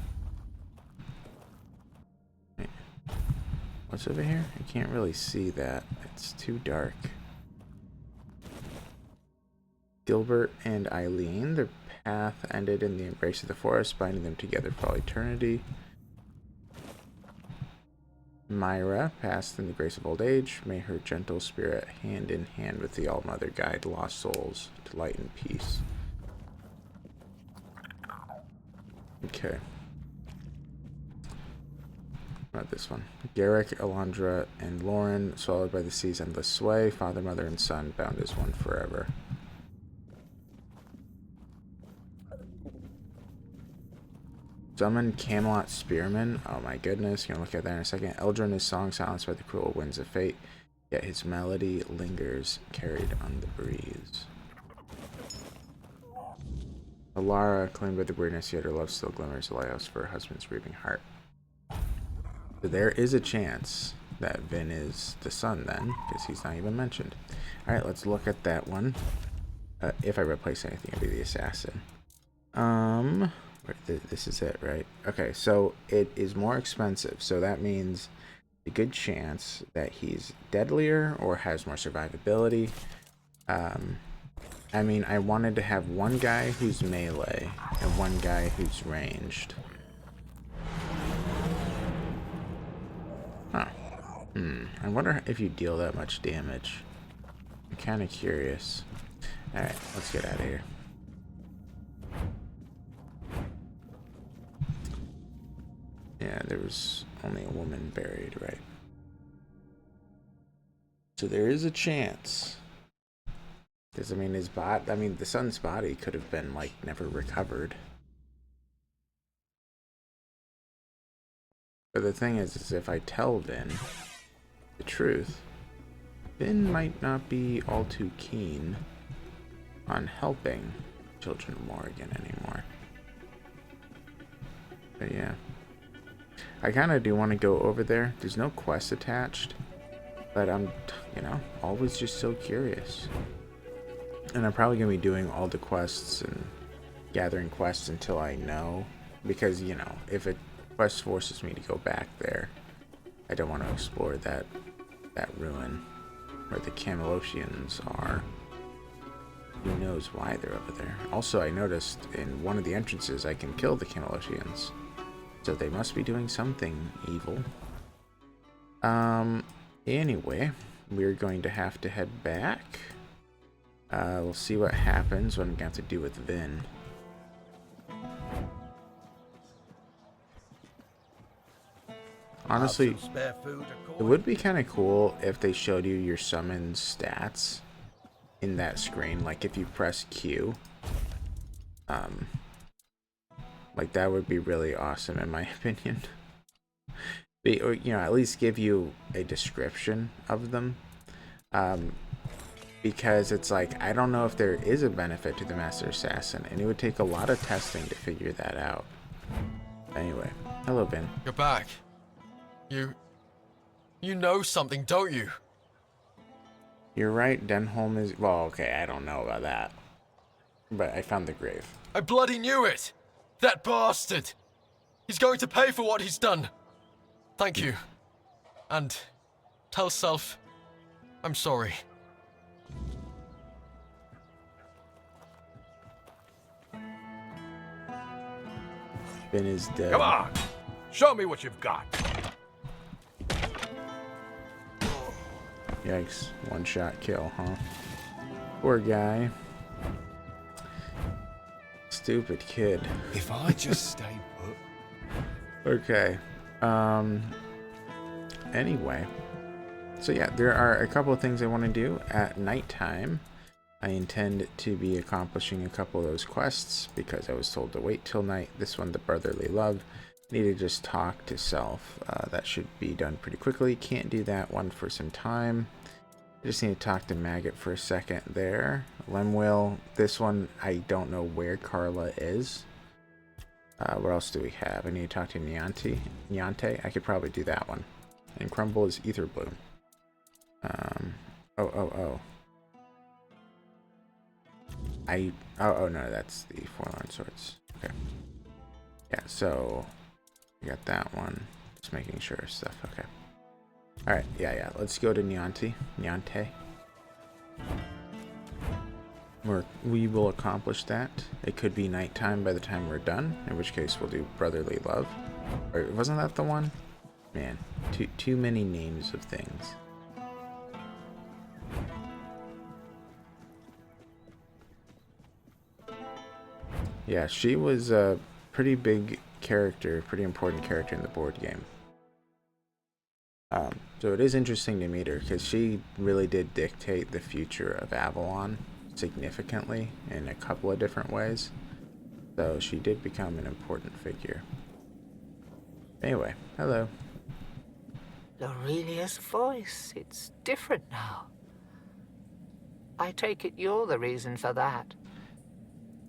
Wait. What's over here? I can't really see that. It's too dark. Gilbert and Eileen, their path ended in the embrace of the forest, binding them together for all eternity. Myra passed in the grace of old age. May her gentle spirit, hand in hand with the All-Mother, guide lost souls to light and peace. Okay. Not this one. Garrick, Alondra, and Lauren, swallowed by the sea's endless sway. Father, mother, and son, bound as one forever. Summon Camelot Spearman. Oh my goodness, you're gonna look at that in a second. Eldrin, his song silenced by the cruel winds of fate, yet his melody lingers, carried on the breeze. Alara, claimed by the weirdness, yet her love still glimmers, a lighthouse for her husband's grieving heart. So there is a chance that Vin is the son then, because he's not even mentioned. Alright, let's look at that one. If I replace anything, it'll be the assassin. This is it, right? Okay, so it is more expensive, so that means a good chance that he's deadlier or has more survivability. I mean, I wanted to have one guy who's melee and one guy who's ranged. Huh. I wonder if you deal that much damage. I'm kind of curious. Alright, let's get out of here. Yeah, there was only a woman buried, right? So there is a chance. Because, I mean, the son's body could have been, like, never recovered. But the thing is if I tell Vin the truth, Vin might not be all too keen on helping Children of Morrigan anymore. But yeah. I kind of do want to go over there. There's no quest attached, but I'm, always just so curious. And I'm probably going to be doing all the quests and gathering quests until I know, because, if a quest forces me to go back there, I don't want to explore that ruin where the Camelosians are. Who knows why they're over there. Also, I noticed in one of the entrances I can kill the Camelosians. So they must be doing something evil. Anyway, we're going to have to head back. We'll see what happens, what I'm going to have to do with Vin. Honestly, it would be kind of cool if they showed you your summon stats in that screen. Like if you press Q. Like, that would be really awesome, in my opinion. Or, at least give you a description of them. Because it's like, I don't know if there is a benefit to the Master Assassin, and it would take a lot of testing to figure that out. Anyway, hello, Ben. You're back. You know something, don't you? You're right, Denholm is... Well, okay, I don't know about that. But I found the grave. I bloody knew it! That bastard! He's going to pay for what he's done. Thank you. And tell Self I'm sorry. Finn is dead. Come on! Show me what you've got. Yikes. One shot kill, huh? Poor guy. Stupid kid. If I just stay put. Okay. Anyway. So yeah, there are a couple of things I want to do at nighttime. I intend to be accomplishing a couple of those quests because I was told to wait till night. This one, the brotherly love. Need to just talk to Self. That should be done pretty quickly. Can't do that one for some time. I just need to talk to Maggot for a second there. Lemuel, this one, I don't know where Carla is. What else do we have? I need to talk to Neante. I could probably do that one. And Crumble is Ether Bloom. Oh, no, that's the Forlorn Swords. Okay. Yeah, so we got that one. Just making sure stuff. Okay. Alright, yeah. Let's go to Neante. We will accomplish that. It could be nighttime by the time we're done, in which case we'll do brotherly love. Or wasn't that the one? Man, too many names of things. Yeah, she was a pretty big character, pretty important character in the board game. So it is interesting to meet her because she really did dictate the future of Avalon significantly in a couple of different ways. So she did become an important figure. Anyway, hello. Aurelia's voice, it's different now. I take it you're the reason for that.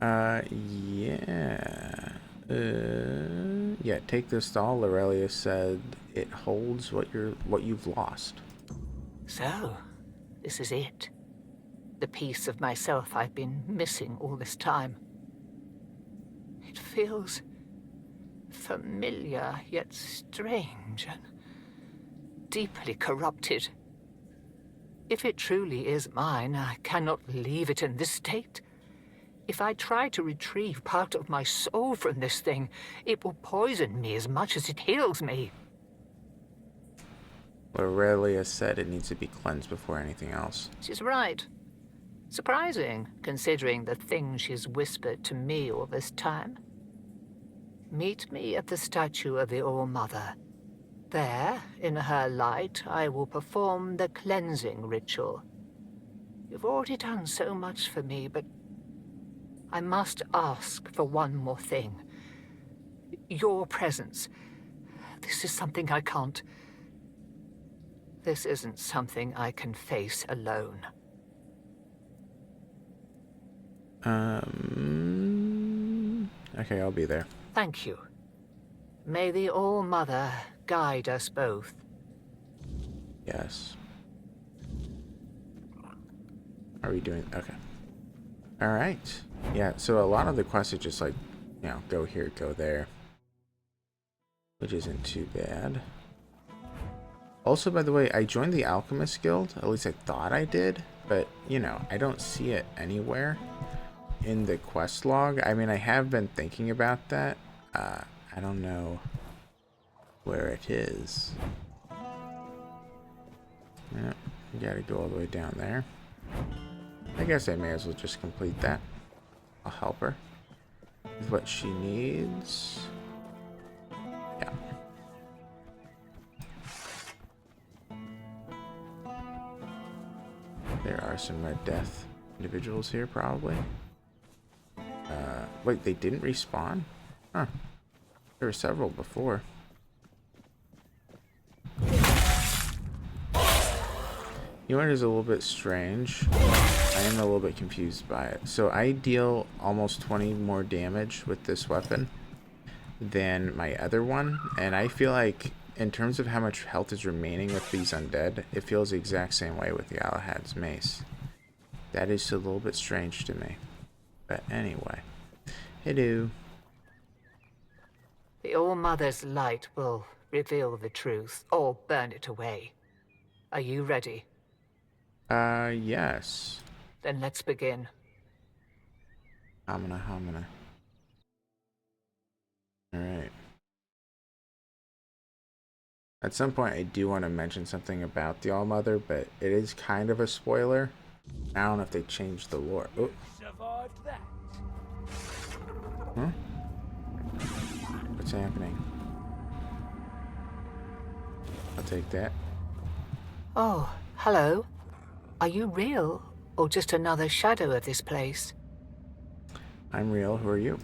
Yeah. Yeah, take this doll. Aurelia said it holds what you've lost. So, this is it. The piece of myself I've been missing all this time. It feels familiar, yet strange, and deeply corrupted. If it truly is mine, I cannot leave it in this state. If I try to retrieve part of my soul from this thing, it will poison me as much as it heals me. Aurelia said it needs to be cleansed before anything else. She's right. Surprising, considering the things she's whispered to me all this time. Meet me at the statue of the All-Mother. There, in her light, I will perform the cleansing ritual. You've already done so much for me, but I must ask for one more thing. Your presence. This is something I can't... This isn't something I can face alone. Okay, I'll be there. Thank you. May the All-Mother guide us both. Yes. Are we doing... Okay. Alright. Yeah, so a lot of the quests are just like, you know, go here, go there. Which isn't too bad. Also, by the way, I joined the Alchemist Guild. At least I thought I did. But, you know, I don't see it anywhere in the quest log. I mean, I have been thinking about that. I don't know where it is. Yeah, you gotta go all the way down there. I guess I may as well just complete that. I'll help her with what she needs. Yeah. There are some Red Death individuals here, probably. Wait, they didn't respawn? Huh. There were several before. You know what is a little bit strange? I am a little bit confused by it. So I deal almost 20 more damage with this weapon than my other one. And I feel like in terms of how much health is remaining with these undead, it feels the exact same way with the Galahad's mace. That is a little bit strange to me. But anyway. Hello. The All-Mother's light will reveal the truth, or burn it away. Are you ready? Yes. Then let's begin. Hamina, hamina. Alright. At some point, I do want to mention something about the All-Mother, but it is kind of a spoiler. I don't know if they changed the lore. Oh. Huh? What's happening? I'll take that. Oh, hello. Are you real, or just another shadow of this place? I'm real. Who are you?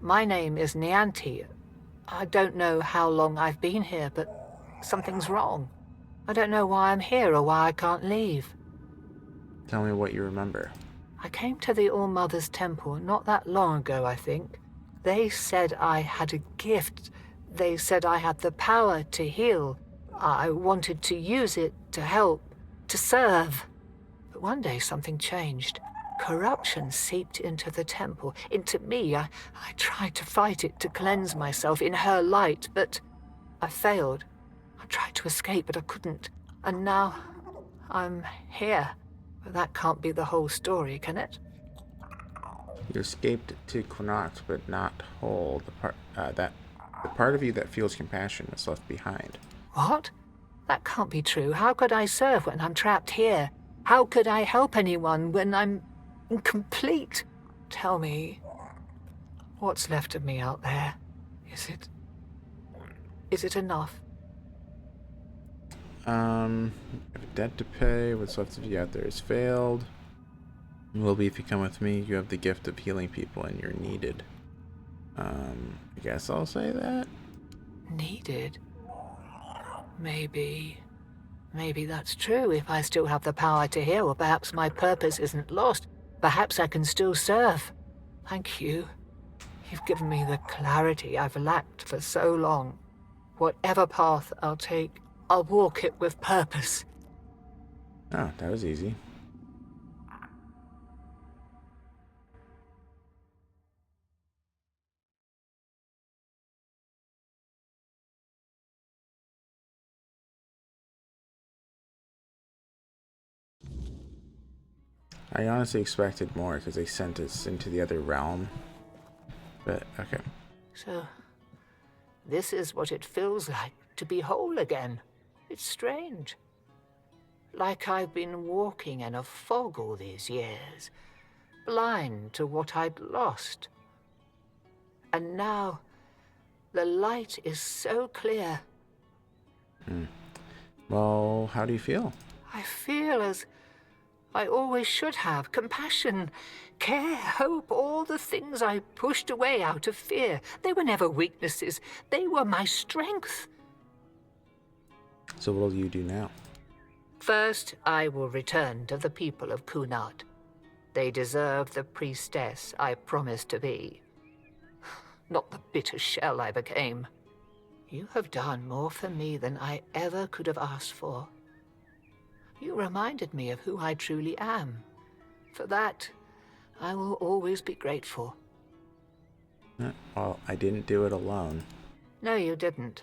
My name is Neante. I don't know how long I've been here, but something's wrong. I don't know why I'm here or why I can't leave. Tell me what you remember. I came to the All-Mother's temple not that long ago, I think. They said I had a gift. They said I had the power to heal. I wanted to use it to help, to serve. But one day something changed. Corruption seeped into the temple, into me. I tried to fight it, to cleanse myself in her light, but I failed. I tried to escape, but I couldn't. And now I'm here. But that can't be the whole story, can it? You escaped to Connacht, but not whole. The part of you that feels compassion was left behind. What? That can't be true. How could I serve when I'm trapped here? How could I help anyone when I'm incomplete? Tell me, what's left of me out there? Is it enough? You have a debt to pay. What's left of you out there has failed. Will be if you come with me. You have the gift of healing people and you're needed. I guess I'll say that. Needed? Maybe that's true if I still have the power to heal, or perhaps my purpose isn't lost. Perhaps I can still serve. Thank you. You've given me the clarity I've lacked for so long. Whatever path I'll take, I'll walk it with purpose. Oh, that was easy. I honestly expected more because they sent us into the other realm. But, okay. So, this is what it feels like to be whole again. It's strange. Like I've been walking in a fog all these years, blind to what I'd lost. And now, the light is so clear. Well, how do you feel? I feel as I always should have. Compassion, care, hope, all the things I pushed away out of fear. They were never weaknesses. They were my strength. So what will you do now? First, I will return to the people of Kunad. They deserve the priestess I promised to be. Not the bitter shell I became. You have done more for me than I ever could have asked for. You reminded me of who I truly am. For that, I will always be grateful. Well, I didn't do it alone. No, you didn't.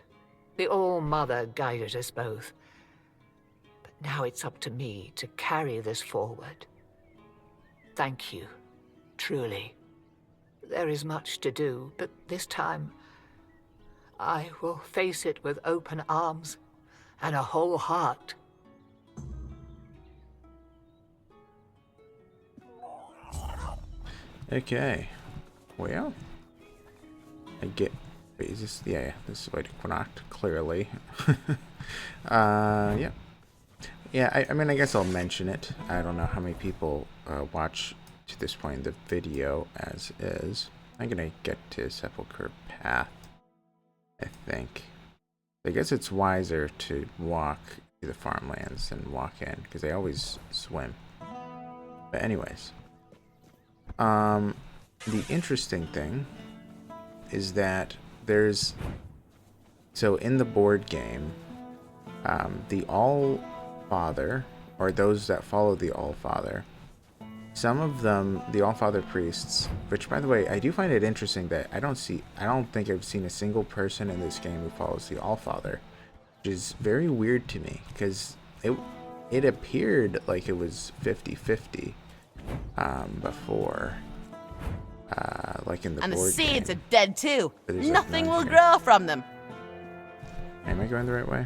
The All-Mother guided us both. But now it's up to me to carry this forward. Thank you, truly. There is much to do, but this time, I will face it with open arms and a whole heart. Okay. Well, I get. Wait, is this? Yeah, this is way to Connacht, clearly. Yeah. Yeah, I mean, I guess I'll mention it. I don't know how many people watch to this point in the video as is. I'm gonna get to Sepulchre Path, I think. I guess it's wiser to walk to the farmlands and walk in, because they always swim. But anyways. The interesting thing is that there's, so in the board game, the All-Father, or those that follow the All-Father, some of them, the Allfather priests, which by the way, I do find it interesting that I don't think I've seen a single person in this game who follows the Allfather, which is very weird to me because it appeared like it was 50-50 before, like in the and the board seeds game. are dead too. But there's, like, Nothing none will here. grow from them. Am I going the right way?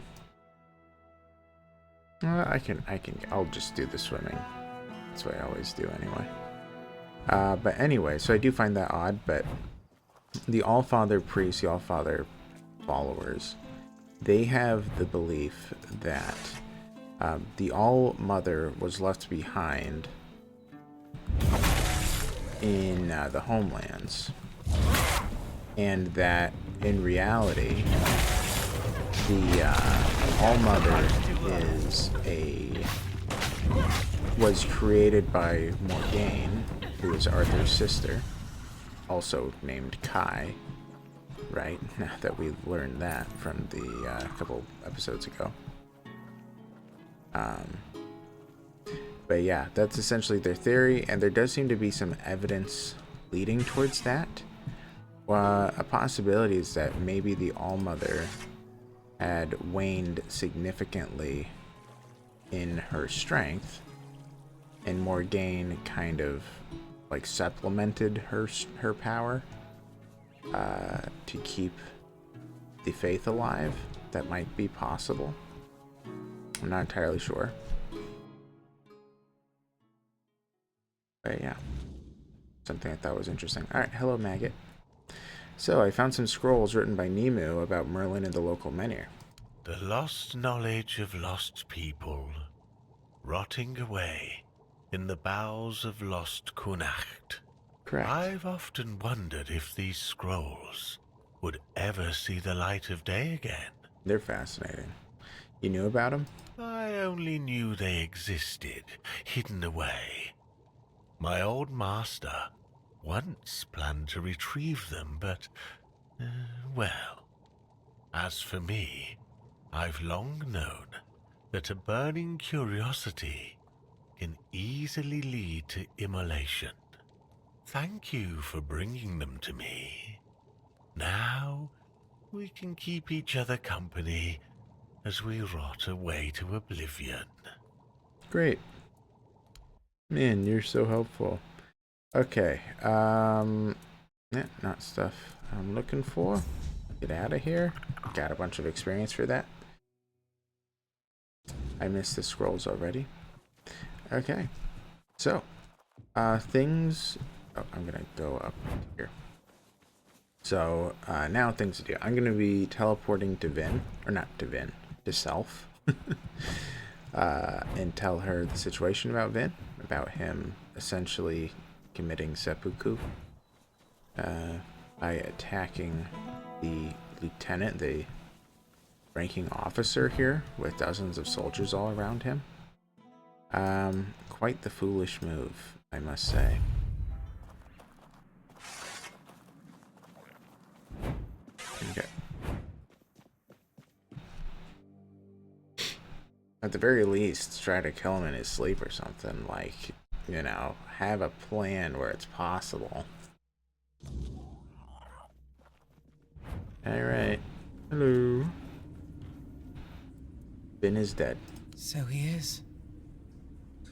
I'll just do the swimming. That's what I always do anyway. But anyway, so I do find that odd, but the Allfather priests, the Allfather followers, they have the belief that the All-Mother was left behind in the homelands, and that in reality, the All-Mother was created by Morgaine, who is Arthur's sister, also named Kai, right? Now that we learned that from the couple episodes ago. But yeah, that's essentially their theory, and there does seem to be some evidence leading towards that. A possibility is that maybe the All-Mother had waned significantly in her strength, and Morgaine kind of like supplemented her power to keep the faith alive. That might be possible. I'm not entirely sure. But yeah, something I thought was interesting. Alright, hello Maggot. So, I found some scrolls written by Nemu about Merlin and the local menhir. The lost knowledge of lost people, rotting away in the bowels of lost Connacht. Correct. I've often wondered if these scrolls would ever see the light of day again. They're fascinating. You knew about them? I only knew they existed, hidden away. My old master once planned to retrieve them, but, well, as for me, I've long known that a burning curiosity can easily lead to immolation. Thank you for bringing them to me. Now we can keep each other company as we rot away to oblivion. Great. Man, you're so helpful. Okay, yeah, not stuff I'm looking for. Get out of here. Got a bunch of experience for that. I missed the scrolls already. Okay, so, things... Oh, I'm gonna go up here. So, now things to do. I'm gonna be teleporting to Vin, or not to Vin, to Self. And tell her the situation about Vin, about him essentially committing seppuku by attacking the lieutenant, the ranking officer here, with dozens of soldiers all around him. Quite the foolish move, I must say. Okay. At the very least, try to kill him in his sleep or something. Like, you know, have a plan where it's possible. Alright. Hello. Vin is dead. So he is.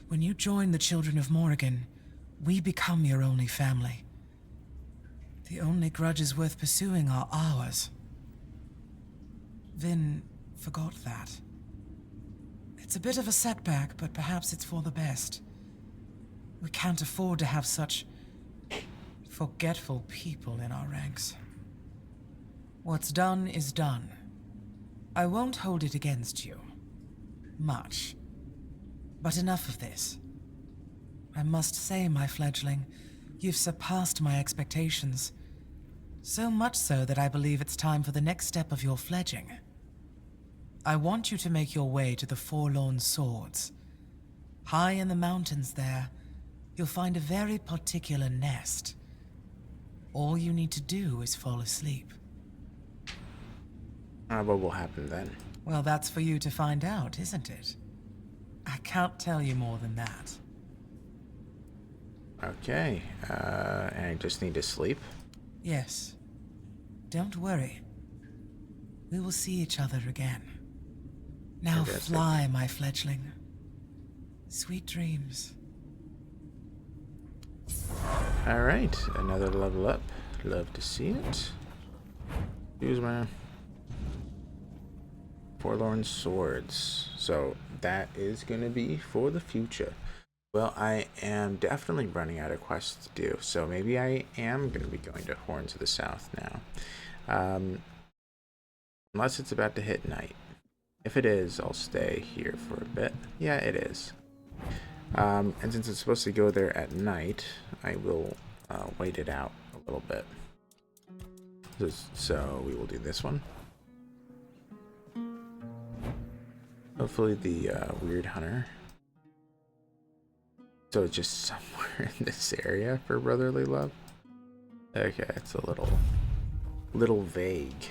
When you join the Children of Morrigan, we become your only family. The only grudges worth pursuing are ours. Vin forgot that. It's a bit of a setback, but perhaps it's for the best. We can't afford to have such forgetful people in our ranks. What's done is done. I won't hold it against you. Much. But enough of this. I must say, my fledgling, you've surpassed my expectations. So much so that I believe it's time for the next step of your fledging. I want you to make your way to the Forlorn Swords. High in the mountains there, you'll find a very particular nest. All you need to do is fall asleep. What will happen then? Well, that's for you to find out, isn't it? I can't tell you more than that. Okay, and I just need to sleep. Yes. Don't worry. We will see each other again. Now Fantastic. fly, my fledgling. Sweet dreams. All right, another level up. Love to see it. Use my Forlorn Swords. So that is going to be for the future. Well, I am definitely running out of quests to do, so maybe I am going to be going to Horns of the South now. Unless it's about to hit night. If it is, I'll stay here for a bit. Yeah, it is. And since it's supposed to go there at night, I will wait it out a little bit. So we will do this one. Hopefully the Weird Hunter. So it's just somewhere in this area for brotherly love. Okay, it's a little vague.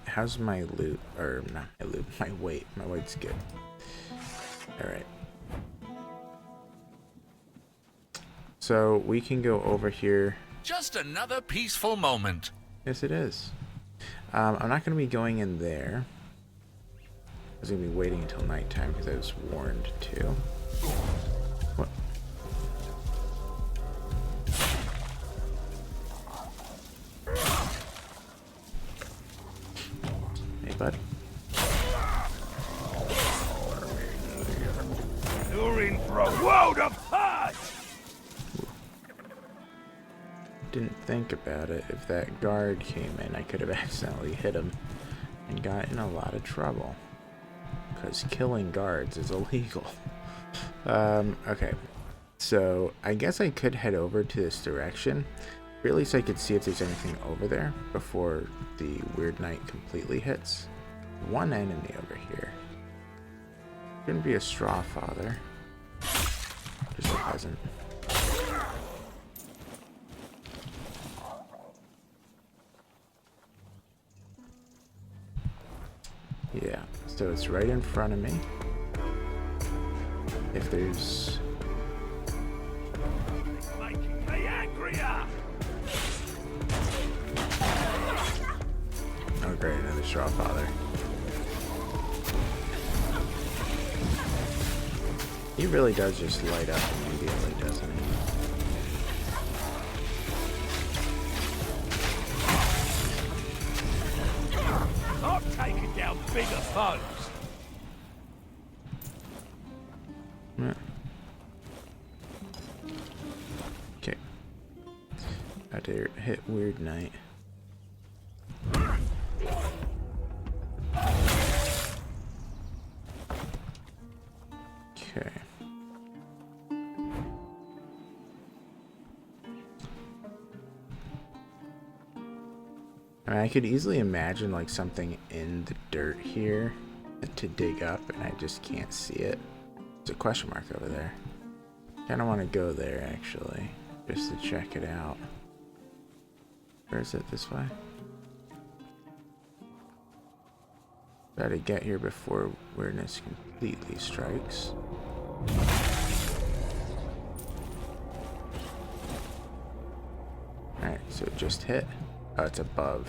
How's my loot? Or not my loot, my weight. My weight's good. Alright. So we can go over here. Just another peaceful moment. Yes, it is. I'm not going to be going in there. I was going to be waiting until nighttime because I was warned to. What? Hey, bud. You're in for a world of hurt! Didn't think about it. If that guard came in, I could have accidentally hit him and got in a lot of trouble. Because killing guards is illegal. Okay. So, I guess I could head over to this direction. Or at least I could see if there's anything over there before the Weird Night completely hits. One enemy over here. Couldn't be a straw father. Just a peasant. Yeah, so it's right in front of me. If there's... Making me angrier! Oh great, another straw father. He really does just light up immediately, doesn't he? I've taken down bigger foes. Yeah. Okay. I dare hit Weird Night. Okay. I mean, I could easily imagine like something in the dirt here to dig up, and I just can't see it. There's a question mark over there. Kind of want to go there actually, just to check it out. Or is it this way? Try to get here before weirdness completely strikes. Alright, so it just hit. Oh, it's above.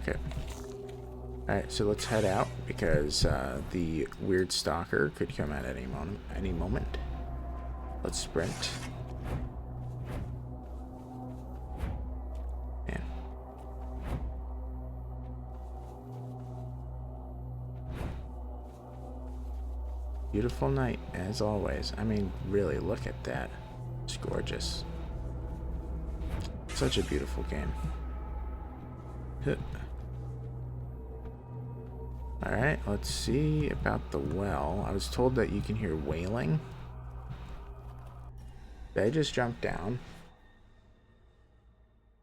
Okay. Alright, so let's head out because the weird stalker could come at any moment. Let's sprint. Man. Beautiful night, as always. I mean, really, look at that. It's gorgeous. Such a beautiful game. Alright, let's see about the well. I was told that you can hear wailing. Did I just jump down?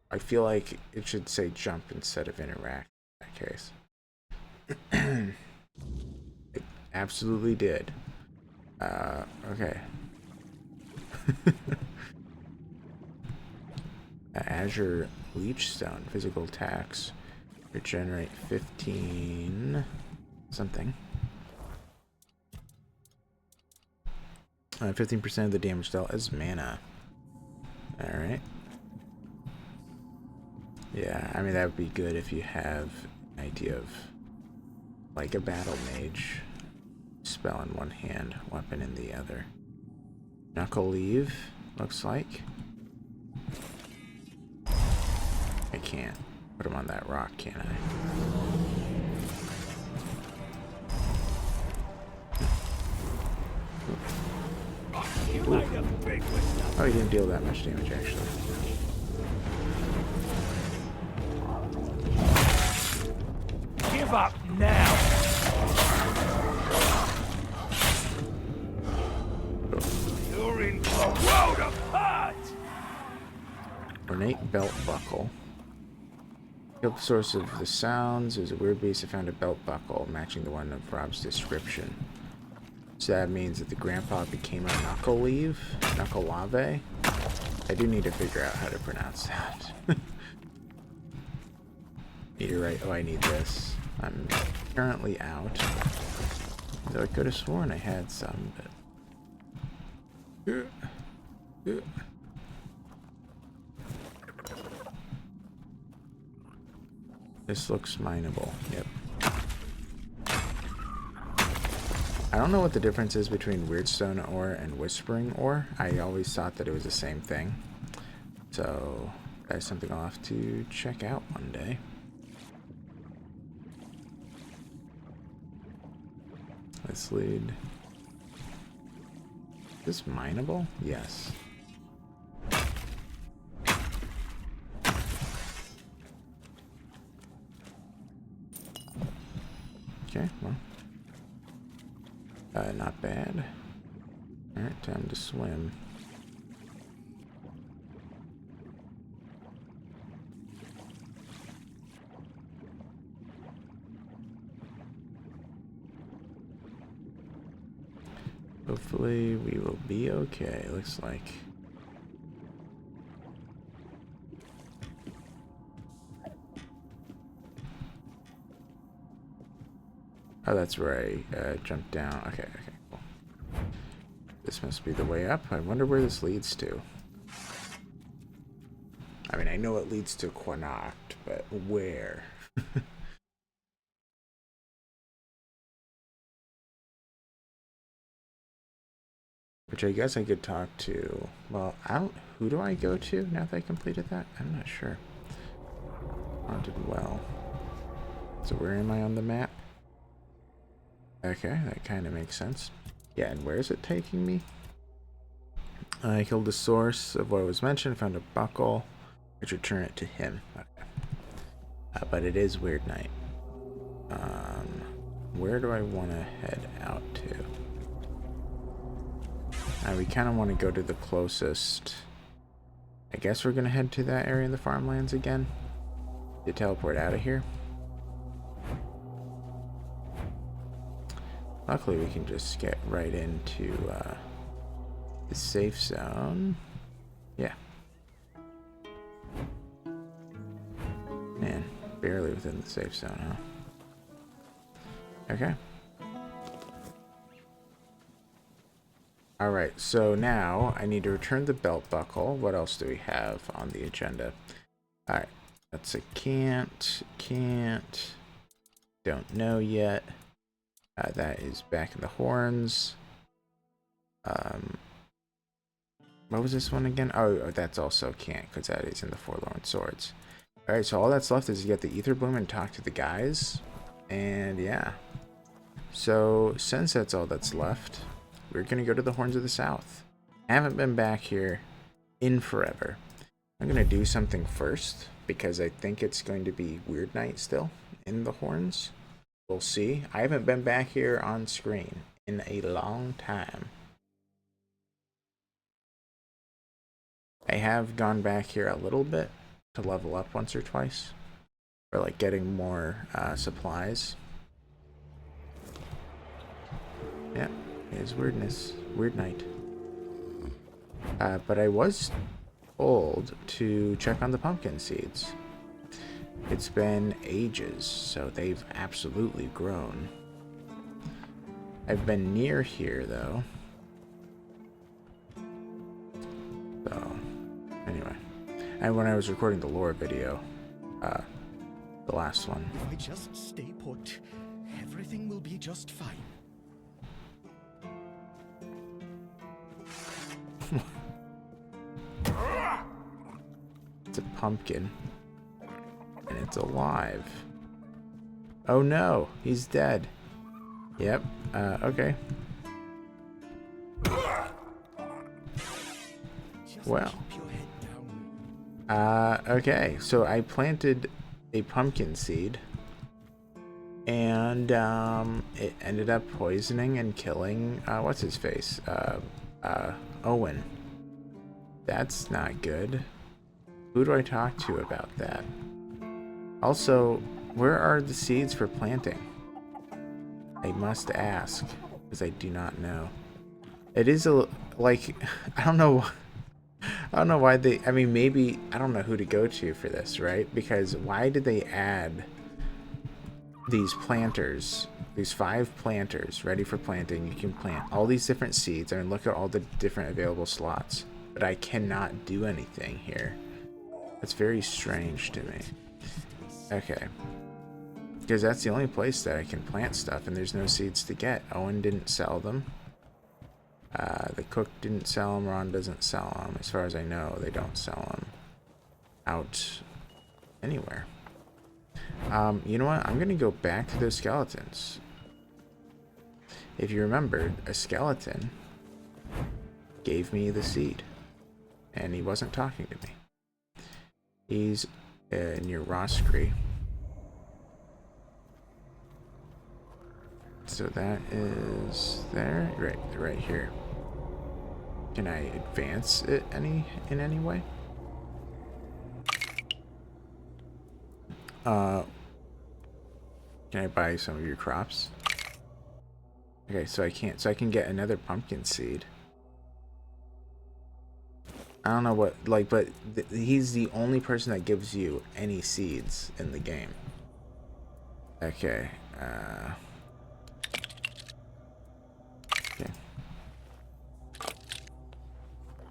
I feel like it should say jump instead of interact in that case. It absolutely did. Okay. Azure Leech Stone. Physical attacks. Regenerate 15... something. 15% of the damage dealt as mana. Alright. Yeah, I mean, that would be good if you have an idea of, like, a battle mage. Spell in one hand, weapon in the other. Knuckle Leave, looks like. I can't put him on that rock, can I? Oh, he didn't deal that much damage, actually. Give up now! You're in for a world apart! Ornate Belt Buckle. The source of the sounds is a weird beast. I found a belt buckle matching the one of Rob's description. So that means that the grandpa became a Knuckle Leave? Knuckle Lave? I do need to figure out how to pronounce that. You're right. Oh, I need this. I'm currently out. Though I could have sworn I had some, but... This looks mineable. Yep. I don't know what the difference is between Weirdstone ore and Whispering ore. I always thought that it was the same thing. So, that's something I'll have to check out one day. Let's lead. Is this mineable? Yes. Okay, well. Not bad. Alright, time to swim. Hopefully we will be okay, looks like. Oh, that's where I jumped down. Okay, cool. This must be the way up. I wonder where this leads to. I mean, I know it leads to Quanacht, but where? Which I guess I could talk to... Well, who do I go to now that I completed that? I'm not sure. Haunted Well. So where am I on the map? Okay, that kind of makes sense. Yeah, and where is it taking me? I killed the source of what was mentioned, found a buckle. I should return it to him. Okay. But it is Weird Night. Where do I want to head out to? We kind of want to go to the closest. I guess we're going to head to that area in the farmlands again. To teleport out of here. Luckily, we can just get right into the safe zone. Yeah. Man, barely within the safe zone, huh? Okay. Alright, so now I need to return the belt buckle. What else do we have on the agenda? Alright, that's a can't. Don't know yet. That is back in the horns. What was this one again? Oh, that's also can't, because that is in the Forlorn Swords. Alright, so all that's left is to get the Ether Bloom and talk to the guys. And yeah. So, since that's all that's left, we're going to go to the Horns of the South. I haven't been back here in forever. I'm going to do something first, because I think it's going to be Weird Night still in the Horns. We'll see. I haven't been back here on screen in a long time. I have gone back here a little bit to level up once or twice. Or like getting more supplies. Yeah, it is Weird Night. But I was told to check on the pumpkin seeds. It's been ages, so they've absolutely grown. I've been near here, though. So, anyway. And when I was recording the lore video, the last one. If I just stay put, everything will be just fine. It's a pumpkin. And it's alive. Oh no, he's dead. Yep, okay. Well. Okay, so I planted a pumpkin seed. And, it ended up poisoning and killing, what's his face? Owen. That's not good. Who do I talk to about that? Also, where are the seeds for planting? I must ask, because I do not know. It is like, I don't know why they, I mean, maybe, I don't know who to go to for this, right? Because why did they add these planters, these 5 planters ready for planting? You can plant all these different seeds. I mean, look at all the different available slots, but I cannot do anything here. That's very strange to me. Okay. Because that's the only place that I can plant stuff, and there's no seeds to get. Owen didn't sell them. The cook didn't sell them. Ron doesn't sell them. As far as I know, they don't sell them out anywhere. You know what? I'm going to go back to those skeletons. If you remembered, a skeleton gave me the seed, and he wasn't talking to me. He's near Roscree. So that is there, right here. Can I advance it in any way? Can I buy some of your crops? Okay, so I can't. So I can get another pumpkin seed. I don't know what, like, but he's the only person that gives you any seeds in the game. Okay. Okay.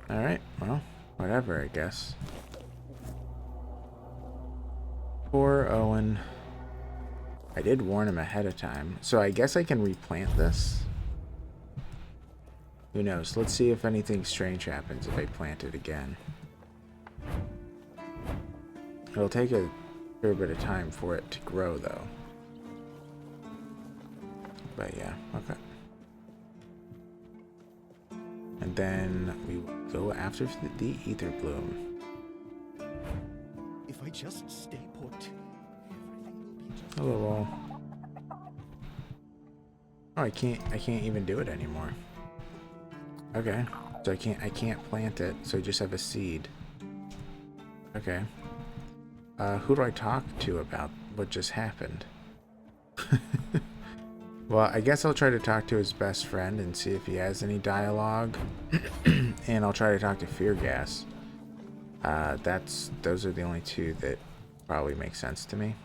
Alright, well, whatever, I guess. Poor Owen. I did warn him ahead of time, so I guess I can replant this. Who knows? Let's see if anything strange happens if I plant it again. It'll take a fair bit of time for it to grow, though. But yeah, okay. And then we will go after the ether bloom. If I just stay put, everything will be just Hello, all. Oh, I can't even do it anymore. Okay, so I can't plant it, so I just have a seed. Okay. Who do I talk to about what just happened? Well, I guess I'll try to talk to his best friend and see if he has any dialogue. And I'll try to talk to Fear Gas. Those are the only two that probably make sense to me.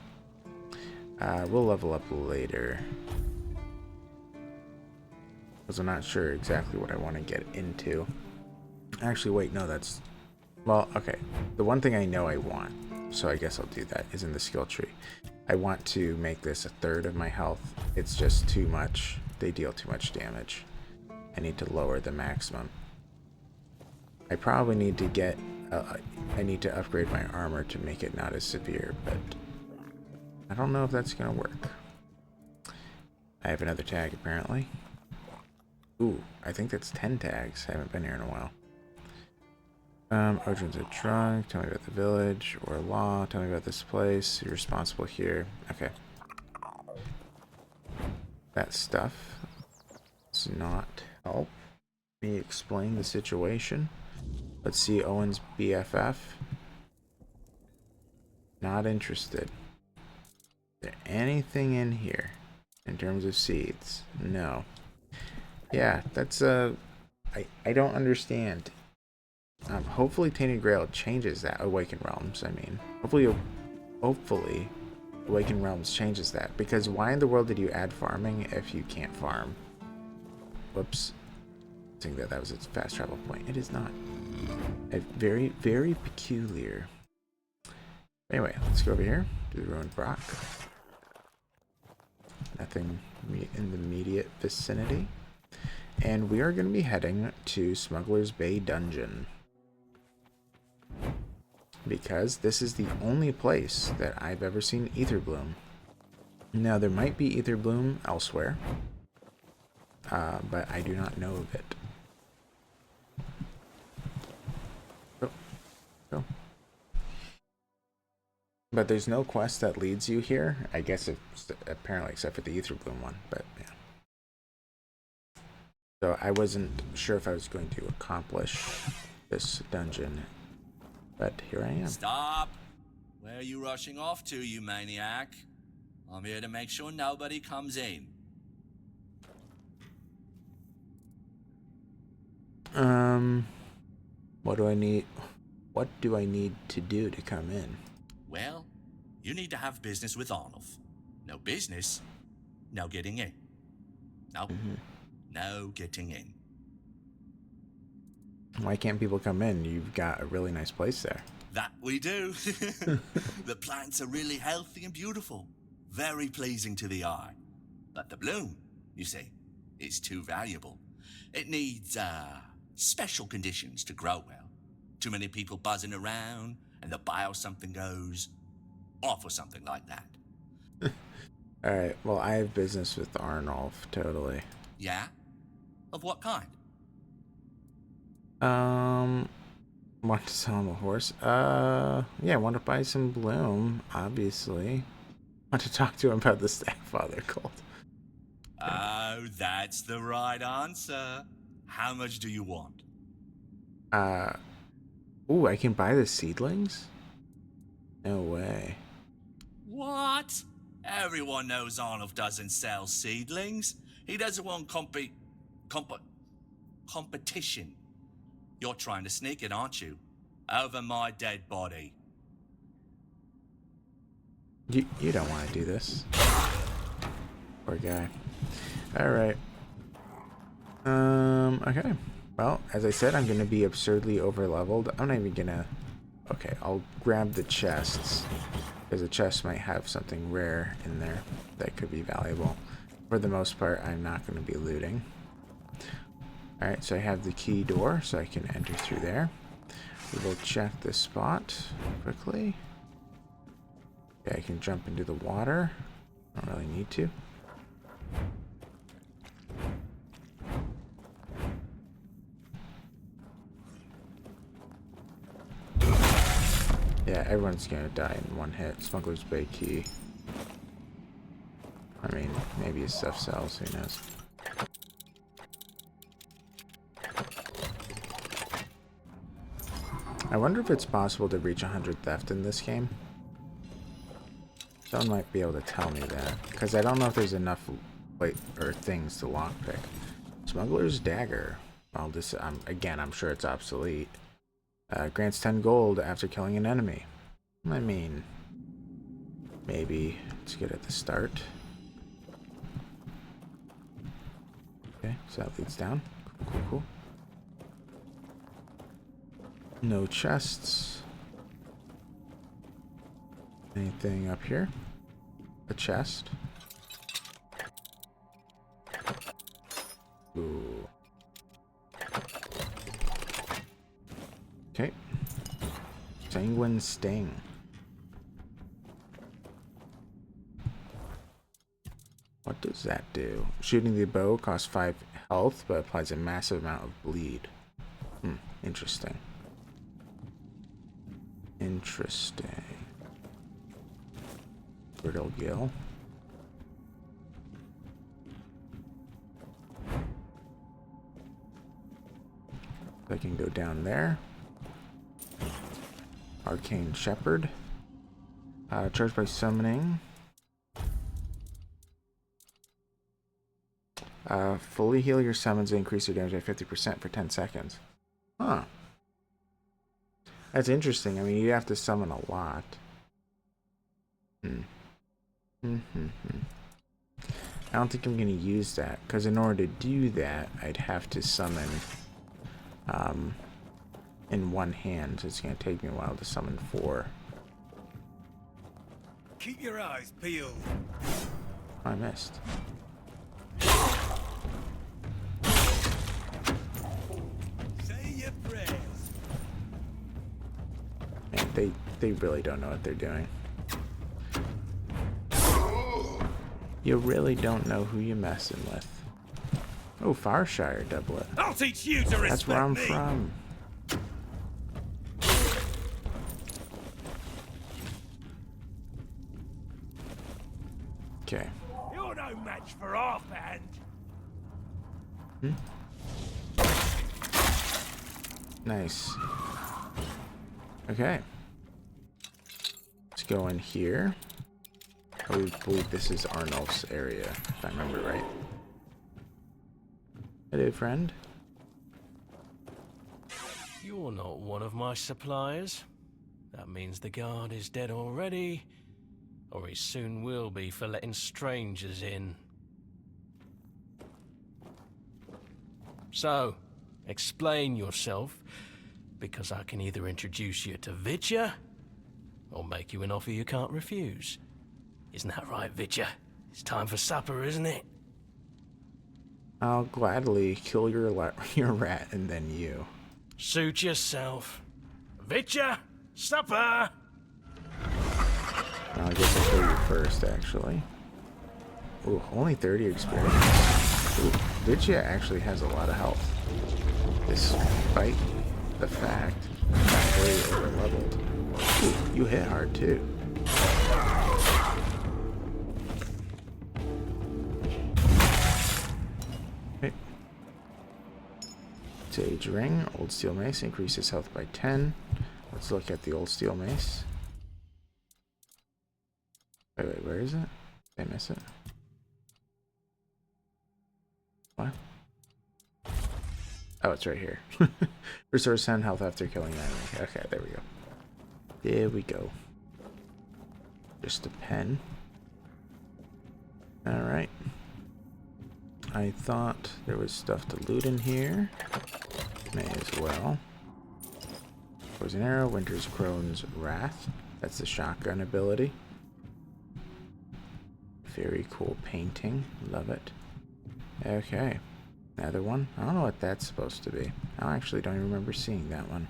We'll level up later. Because I'm not sure exactly what I want to get into. Actually, wait, no, that's... Well, okay. The one thing I know I want, so I guess I'll do that, is in the skill tree. I want to make this 1/3 of my health. It's just too much. They deal too much damage. I need to lower the maximum. I probably need to get... I need to upgrade my armor to make it not as severe, but... I don't know if that's going to work. I have another tag, apparently. Ooh, I think that's 10 tags. I haven't been here in a while. Odrin's a drunk. Tell me about the village. Or law. Tell me about this place. You're responsible here. Okay. That stuff does not help me explain the situation. Let's see Owen's BFF. Not interested. Is there anything in here in terms of seeds? No. Yeah, that's I don't understand. Hopefully Tainted Grail changes that. Awakened Realms, I mean. Hopefully Awakened Realms changes that. Because why in the world did you add farming if you can't farm? Whoops. I think that was its fast travel point. It is not. Very, very peculiar. Anyway, let's go over here to the Ruined Rock. Nothing in the immediate vicinity. And we are going to be heading to Smuggler's Bay Dungeon. Because this is the only place that I've ever seen Ether Bloom. Now, there might be Ether Bloom elsewhere. But I do not know of it. Oh. But there's no quest that leads you here. I guess apparently except for the Ether Bloom one, but yeah. So I wasn't sure if I was going to accomplish this dungeon, but here I am. Stop! Where are you rushing off to, you maniac? I'm here to make sure nobody comes in. What do I need to do to come in? Well, you need to have business with Arnulf. No business, no getting in. No, no getting in. Why can't people come in? You've got a really nice place there. That we do. The plants are really healthy and beautiful. Very pleasing to the eye. But the bloom, you see, is too valuable. It needs, special conditions to grow well. Too many people buzzing around, and the bio something goes off or something like that. Alright, well, I have business with Arnulf, totally. Yeah? Of what kind? Want to sell him a horse? Yeah, want to buy some bloom, obviously. Want to talk to him about the Stagfather cult. Oh, that's the right answer. How much do you want? Ooh, I can buy the seedlings? No way. What? Everyone knows Arnulf doesn't sell seedlings. He doesn't want competition. You're trying to sneak it, aren't you? Over my dead body. You don't want to do this. Poor guy. Alright. Okay. Well, as I said, I'm going to be absurdly over-leveled. I'm not even going to... Okay, I'll grab the chests. Because the chest might have something rare in there that could be valuable. For the most part, I'm not going to be looting. Alright, so I have the key door, so I can enter through there. We will check this spot quickly. Okay, I can jump into the water. Don't really need to. Yeah, everyone's gonna die in one hit. Smuggler's Bay key. I mean, maybe his stuff sells, who knows. I wonder if it's possible to reach 100 theft in this game. Someone might be able to tell me that, because I don't know if there's enough things to lockpick. Smuggler's Dagger. Well, this again, I'm sure it's obsolete. Grants 10 gold after killing an enemy. I mean, maybe it's good at the start. Okay, so that leads down. Cool. No chests. Anything up here? A chest. Ooh. Okay. Sanguine Sting. What does that do? Shooting the bow costs 5 health, but applies a massive amount of bleed. Interesting. Brittle Gill. I can go down there. Arcane Shepherd. Charged by summoning. Fully heal your summons and increase your damage by 50% for 10 seconds. Huh. That's interesting. I mean, you have to summon a lot. I don't think I'm going to use that, because in order to do that, I'd have to summon in one hand, so it's going to take me a while to summon 4. Keep your eyes peeled. I missed. Say your prayers. Man, they really don't know what they're doing. You really don't know who you're messing with. Oh, Farshire doublet. I'll teach you to respect That's where I'm me. from. Okay. You're no match for our band. Nice. Okay. Let's go in here. I believe this is Arnulf's area, if I remember right. Hello, friend. You're not one of my suppliers. That means the guard is dead already, or he soon will be for letting strangers in. So, explain yourself, because I can either introduce you to Vitya, or make you an offer you can't refuse. Isn't that right, Vitya? It's time for supper, isn't it? I'll gladly kill your rat and then you. Suit yourself. Vitya, supper! I guess I'll kill you first, actually. Ooh, only 30 experience. Ooh, Vitya actually has a lot of health. Despite the fact I'm very over-leveled. Ooh, you hit hard, too. Sage Ring, Old Steel Mace, increases health by 10. Let's look at the Old Steel Mace. Wait, where is it? Did I miss it? What? Oh, it's right here. Restores 10 health after killing an enemy. Okay, there we go. There we go. Just a pen. Alright. I thought there was stuff to loot in here. May as well. Poison Arrow, Winter's Crone's Wrath. That's the shotgun ability. Very cool painting. Love it. Okay. Another one. I don't know what that's supposed to be. I actually don't even remember seeing that one.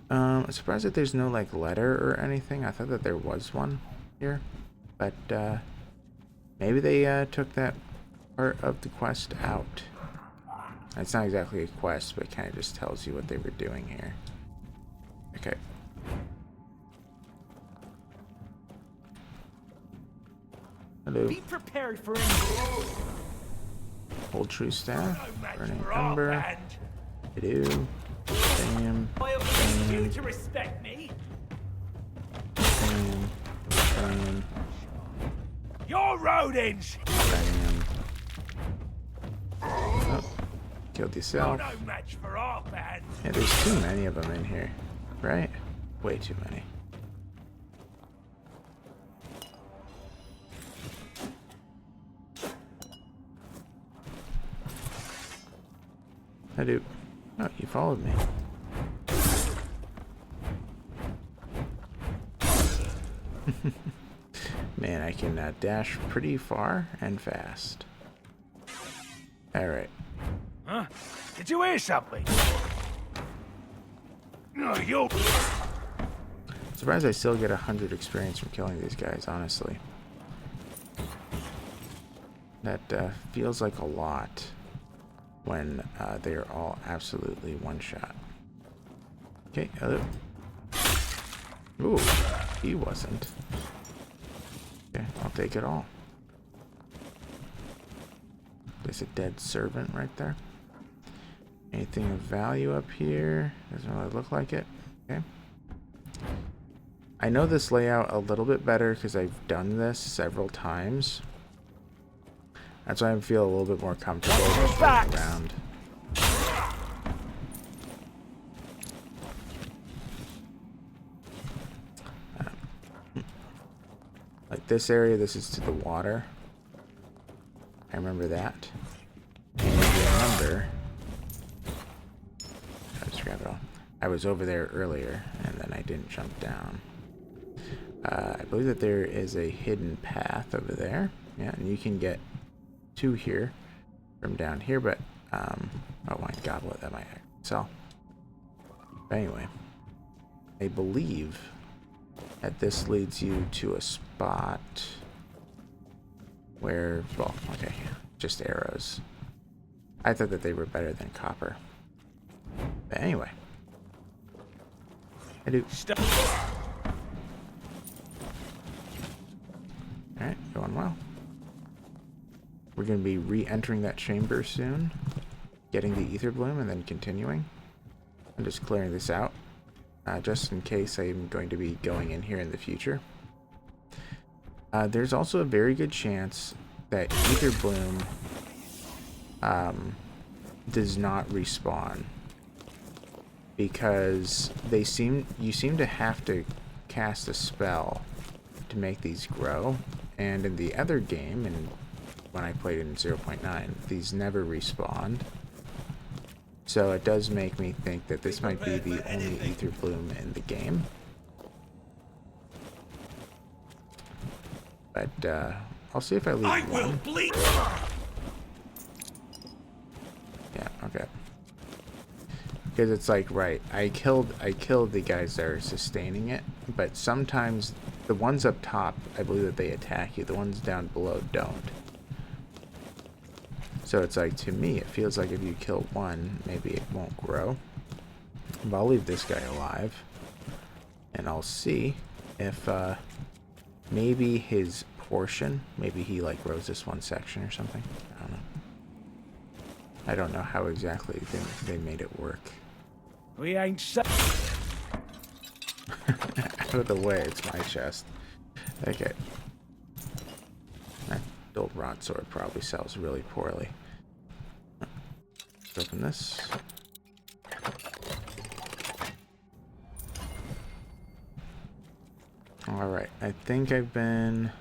I'm surprised that there's no, like, letter or anything. I thought that there was one here. But, maybe they, took that part of the quest out. It's not exactly a quest, but it kind of just tells you what they were doing here. Okay. Hello. Be prepared for anything. Hold True Staff. Burning Ember. Hello. Bam. I'll teach you to respect me. Bam. Bam. You're rodents. Bam. Oh. Killed yourself. You're no match for our band. Yeah, there's too many of them in here, right? Way too many. I do. Oh, you followed me. Man, I can dash pretty far and fast. Alright. Huh? Did you hear something? No, you. Surprised I still get 100 experience from killing these guys, honestly. That feels like a lot when they're all absolutely one-shot. Okay, hello. Ooh, he wasn't. Okay, I'll take it all. There's a dead servant right there. Anything of value up here? Doesn't really look like it. Okay. I know this layout a little bit better because I've done this several times. That's why I feel a little bit more comfortable just running around. Like this area, this is to the water. I remember that. And if you remember, I just grabbed it all. I was over there earlier, and then I didn't jump down. I believe that there is a hidden path over there. Yeah, and you can get to here from down here, but, oh, wine goblet, that might sell. But anyway, I believe that this leads you to a spot where, well, okay, just arrows. I thought that they were better than copper. But anyway. I do. Stop. Alright, going well. We're going to be re-entering that chamber soon. Getting the ether bloom and then continuing. I'm just clearing this out. Just in case I'm going to be going in here in the future. There's also a very good chance that ether bloom does not respawn. Because you seem to have to cast a spell to make these grow, and in the other game, and when I played in 0.9, these never respawned. So it does make me think that this might be the only ether bloom in the game. But I'll see if I leave one. will bleed. Yeah, okay. Because it's like, right, I killed the guys that are sustaining it, but sometimes the ones up top, I believe that they attack you. The ones down below don't. So it's like, to me, it feels like if you kill one, maybe it won't grow. But I'll leave this guy alive. And I'll see if maybe his portion, maybe he like grows this one section or something. I don't know. I don't know how exactly they made it work. We ain't so. Out of the way, it's my chest. Okay. That old rod sword probably sells really poorly. Let's open this. Alright, I think I've been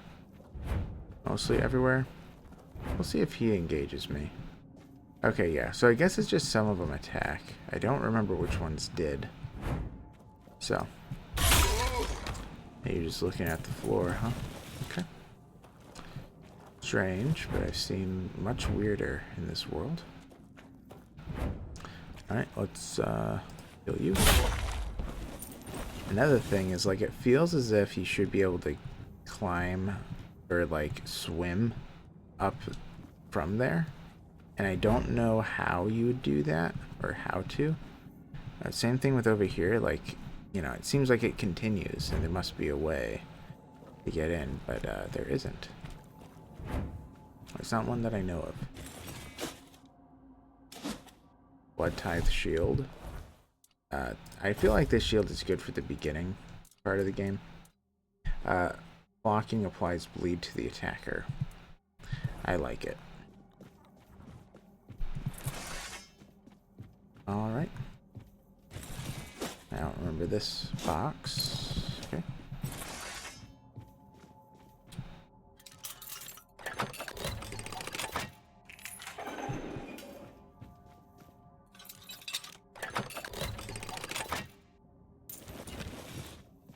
mostly everywhere. We'll see if he engages me. Okay, yeah, so I guess it's just some of them attack. I don't remember which ones did. So. You're just looking at the floor, huh? Okay. Strange, but I've seen much weirder in this world. Alright, let's kill you. Another thing is, like, it feels as if you should be able to climb or, like, swim up from there. And I don't know how you would do that, or how to. Same thing with over here, like, you know, it seems like it continues, and there must be a way to get in, but there isn't. It's not one that I know of. Blood Tithe Shield. I feel like this shield is good for the beginning part of the game. Blocking applies bleed to the attacker. I like it. Alright. I don't remember this box. Okay.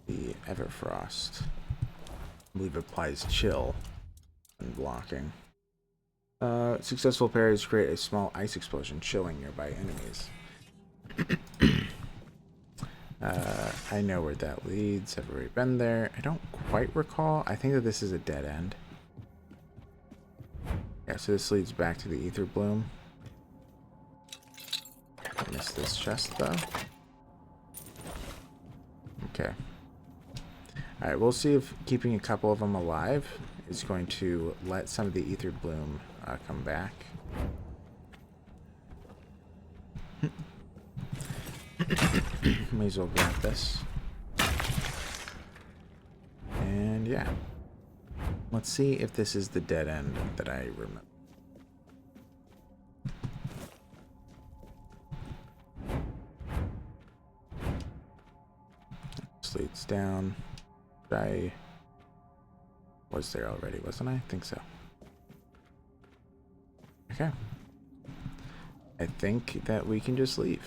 The Everfrost. I believe it applies chill when blocking. Successful parries create a small ice explosion, chilling nearby enemies. I know where that leads. I've already been there. I don't quite recall. I think that this is a dead end. Yeah, so this leads back to the ether bloom. I missed this chest though. Okay. Alright, we'll see if keeping a couple of them alive is going to let some of the ether bloom come back. May as well grab this. And yeah. Let's see if this is the dead end that I remember. This leads down. was there already, wasn't I? I think so. Okay. I think that we can just leave.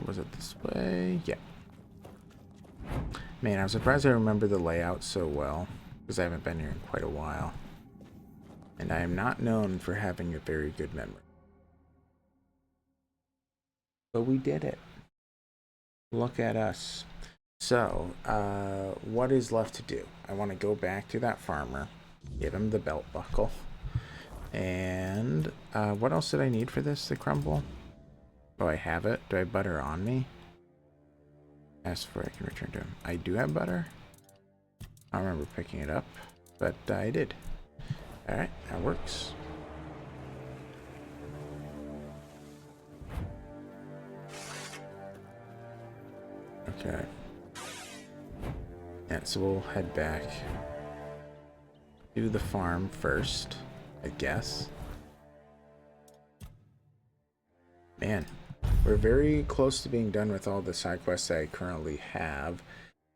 Was it this way? Yeah. Man, I'm surprised I remember the layout so well, because I haven't been here in quite a while. And I am not known for having a very good memory. But we did it. Look at us. So, what is left to do? I want to go back to that farmer, give him the belt buckle. And, what else did I need for this to crumble? Oh, I have it. Do I have butter on me? Ask for it, I can return to him. I do have butter. I don't remember picking it up, but I did. Alright, that works. Okay. Yeah, so we'll head back. Do the farm first, I guess. Man, we're very close to being done with all the side quests I currently have.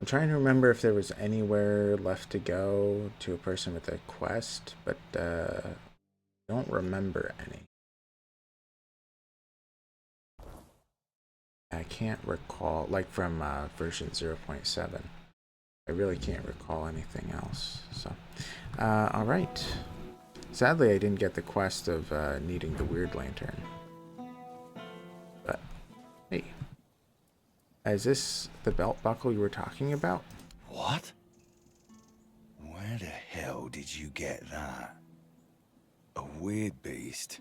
I'm trying to remember if there was anywhere left to go to a person with a quest, but I don't remember any. I can't recall, like from version 0.7. I really can't recall anything else. So, alright. Sadly, I didn't get the quest of needing the weird lantern. But, hey. Is this the belt buckle you were talking about? What? Where the hell did you get that? A weird beast.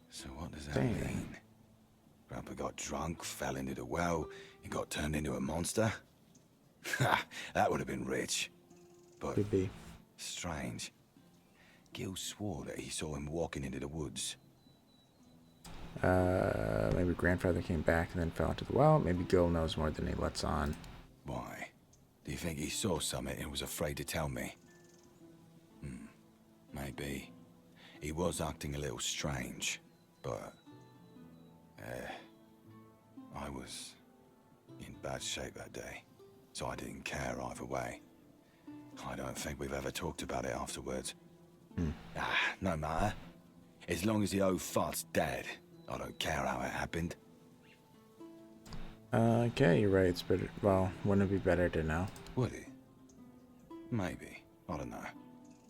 So what does that mean? Grandpa got drunk, fell into the well, and got turned into a monster? Ha! That would have been rich. But could be strange. Gil swore that he saw him walking into the woods. Maybe grandfather came back and then fell into the well. Maybe Gil knows more than he lets on. Why? Do you think he saw something and was afraid to tell me? Maybe. He was acting a little strange, but... I was in bad shape that day, so I didn't care either way. I don't think we've ever talked about it afterwards. No matter. As long as the old fart's dead, I don't care how it happened. Okay, you're right. It's better. Well, wouldn't it be better to know? Would it? Maybe. I don't know.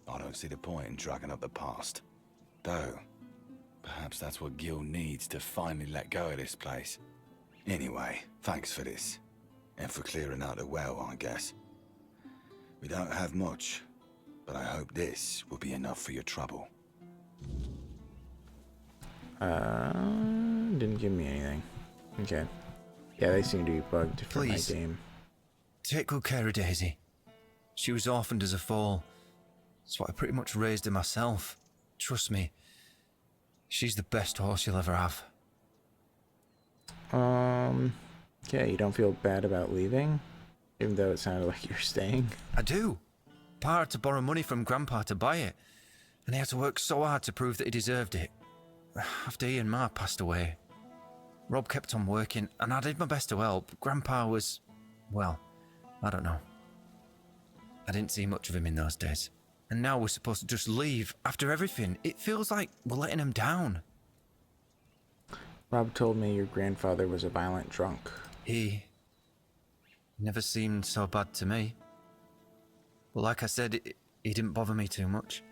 I don't see the point in dragging up the past. Though, perhaps that's what Gil needs to finally let go of this place. Anyway, thanks for this. And for clearing out the well, I guess. We don't have much, but I hope this will be enough for your trouble. Didn't give me anything. Okay. Yeah, they seem to be bugged for my game. Take good care of Daisy. She was orphaned as a foal, so I pretty much raised her myself. Trust me, she's the best horse you'll ever have. Okay, you don't feel bad about leaving? Even though it sounded like you're staying? I do. Pa had to borrow money from Grandpa to buy it, and he had to work so hard to prove that he deserved it. After he and Ma passed away, Rob kept on working, and I did my best to help. Grandpa was, well, I don't know. I didn't see much of him in those days. And now we're supposed to just leave after everything. It feels like we're letting him down. Rob told me your grandfather was a violent drunk. He never seemed so bad to me. But like I said, he didn't bother me too much.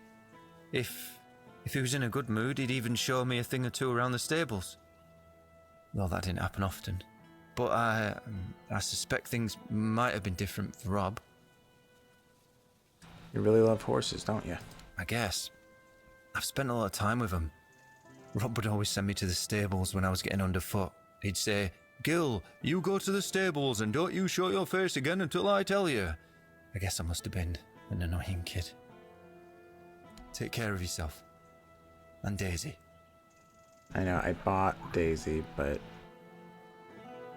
If he was in a good mood, he'd even show me a thing or two around the stables. Well, that didn't happen often. But I suspect things might have been different for Rob. You really love horses, don't you? I guess. I've spent a lot of time with them. Rob would always send me to the stables when I was getting underfoot. He'd say, "Gil, you go to the stables and don't you show your face again until I tell you." I guess I must have been an annoying kid. Take care of yourself. And Daisy. I know, I bought Daisy, but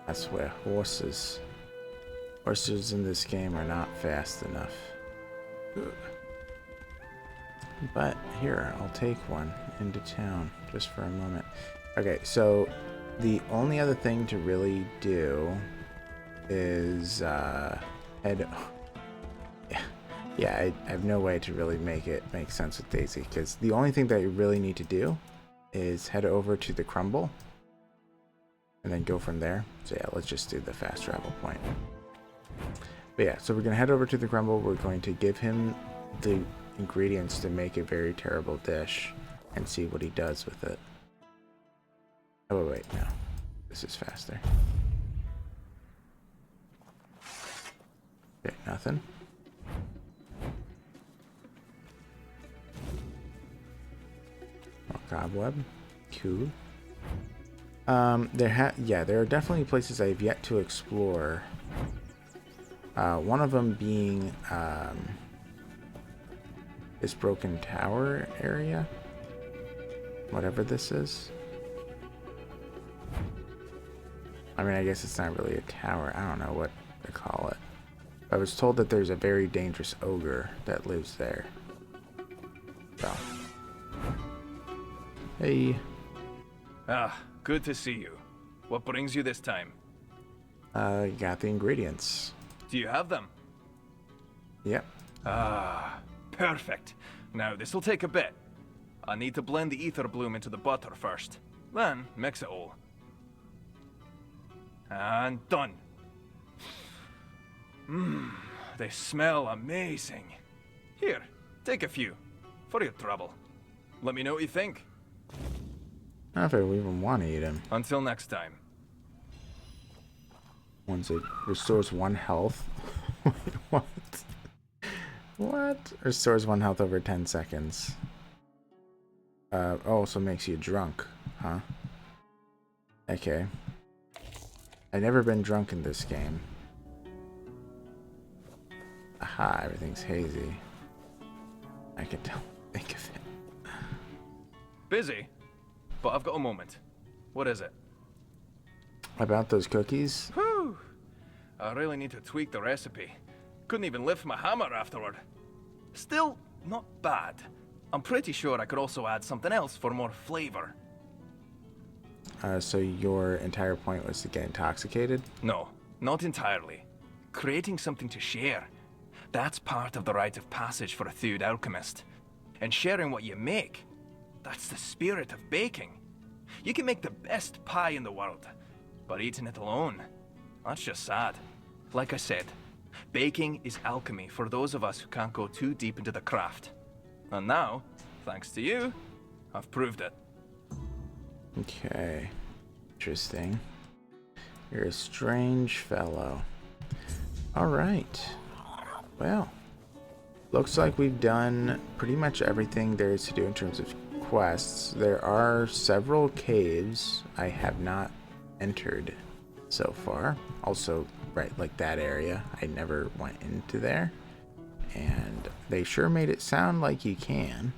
I swear, horses in this game are not fast enough. Ugh. But here, I'll take one into town just for a moment. Okay, so the only other thing to really do is head. Yeah, I have no way to really make it make sense with Daisy, because the only thing that you really need to do is head over to the crumble and then go from there. So yeah, let's just do the fast travel point. But yeah, so we're going to head over to the crumble. We're going to give him the ingredients to make a very terrible dish and see what he does with it. Oh, wait, no. This is faster. Okay, nothing. More cobweb. Cool. There are definitely places I've yet to explore. One of them being this broken tower area, whatever this is. I mean, I guess it's not really a tower. I don't know what to call it. I was told that there's a very dangerous ogre that lives there. So, hey. Ah, good to see you. What brings you this time? Got the ingredients. Do you have them? Yep. Ah, perfect. Now, this'll take a bit. I need to blend the ether bloom into the butter first. Then, mix it all. And done. Mmm, they smell amazing. Here, take a few. For your trouble. Let me know what you think. I don't know if I even want to eat him. Until next time. Once it restores 1 health. Wait, what? What? Restores 1 health over 10 seconds. Also makes you drunk, huh? Okay. I've never been drunk in this game. Aha, everything's hazy. I can think of it. Busy? But I've got a moment. What is it? About those cookies? Whew! I really need to tweak the recipe. Couldn't even lift my hammer afterward. Still, not bad. I'm pretty sure I could also add something else for more flavor. So your entire point was to get intoxicated? No, not entirely. Creating something to share. That's part of the rite of passage for a Thewed alchemist. And sharing what you make, that's the spirit of baking. You can make the best pie in the world, but eating it alone, that's just sad. Like I said, baking is alchemy for those of us who can't go too deep into the craft. And now, thanks to you, I've proved it. Okay. Interesting. You're a strange fellow. Alright. Well, looks like we've done pretty much everything there is to do in terms of quests. There are several caves I have not entered so far. Also, right, like that area. I never went into there. And they sure made it sound like you can.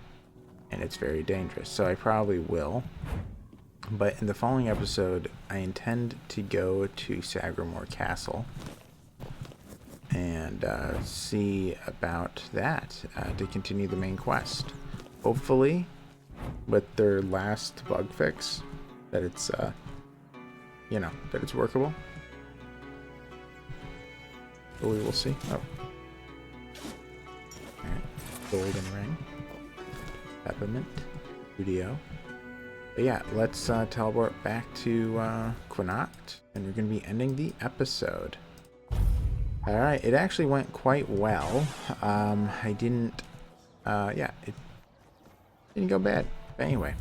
And it's very dangerous. So I probably will. But in the following episode, I intend to go to Sagramore Castle and see about that to continue the main quest. Hopefully, with their last bug fix, that it's, that it's workable. But we will see. Oh. Alright. Golden ring. Peppermint. Studio. But yeah, let's teleport back to Quinacht, and we're going to be ending the episode. Alright, it actually went quite well. It didn't go bad. But anyway,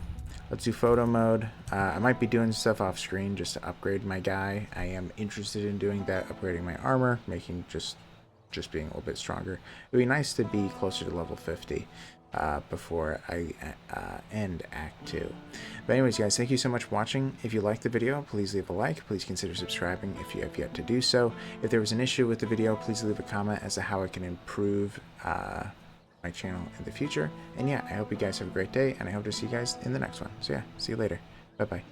let's do photo mode. I might be doing stuff off screen just to upgrade my guy. I am interested in doing that, upgrading my armor, making just being a little bit stronger. It would be nice to be closer to level 50 before I end Act 2. But anyways, guys, thank you so much for watching. If you liked the video, please leave a like. Please consider subscribing if you have yet to do so. If there was an issue with the video, please leave a comment as to how I can improve my channel in the future. And yeah, I hope you guys have a great day, and I hope to see you guys in the next one. So yeah, see you later. Bye-bye.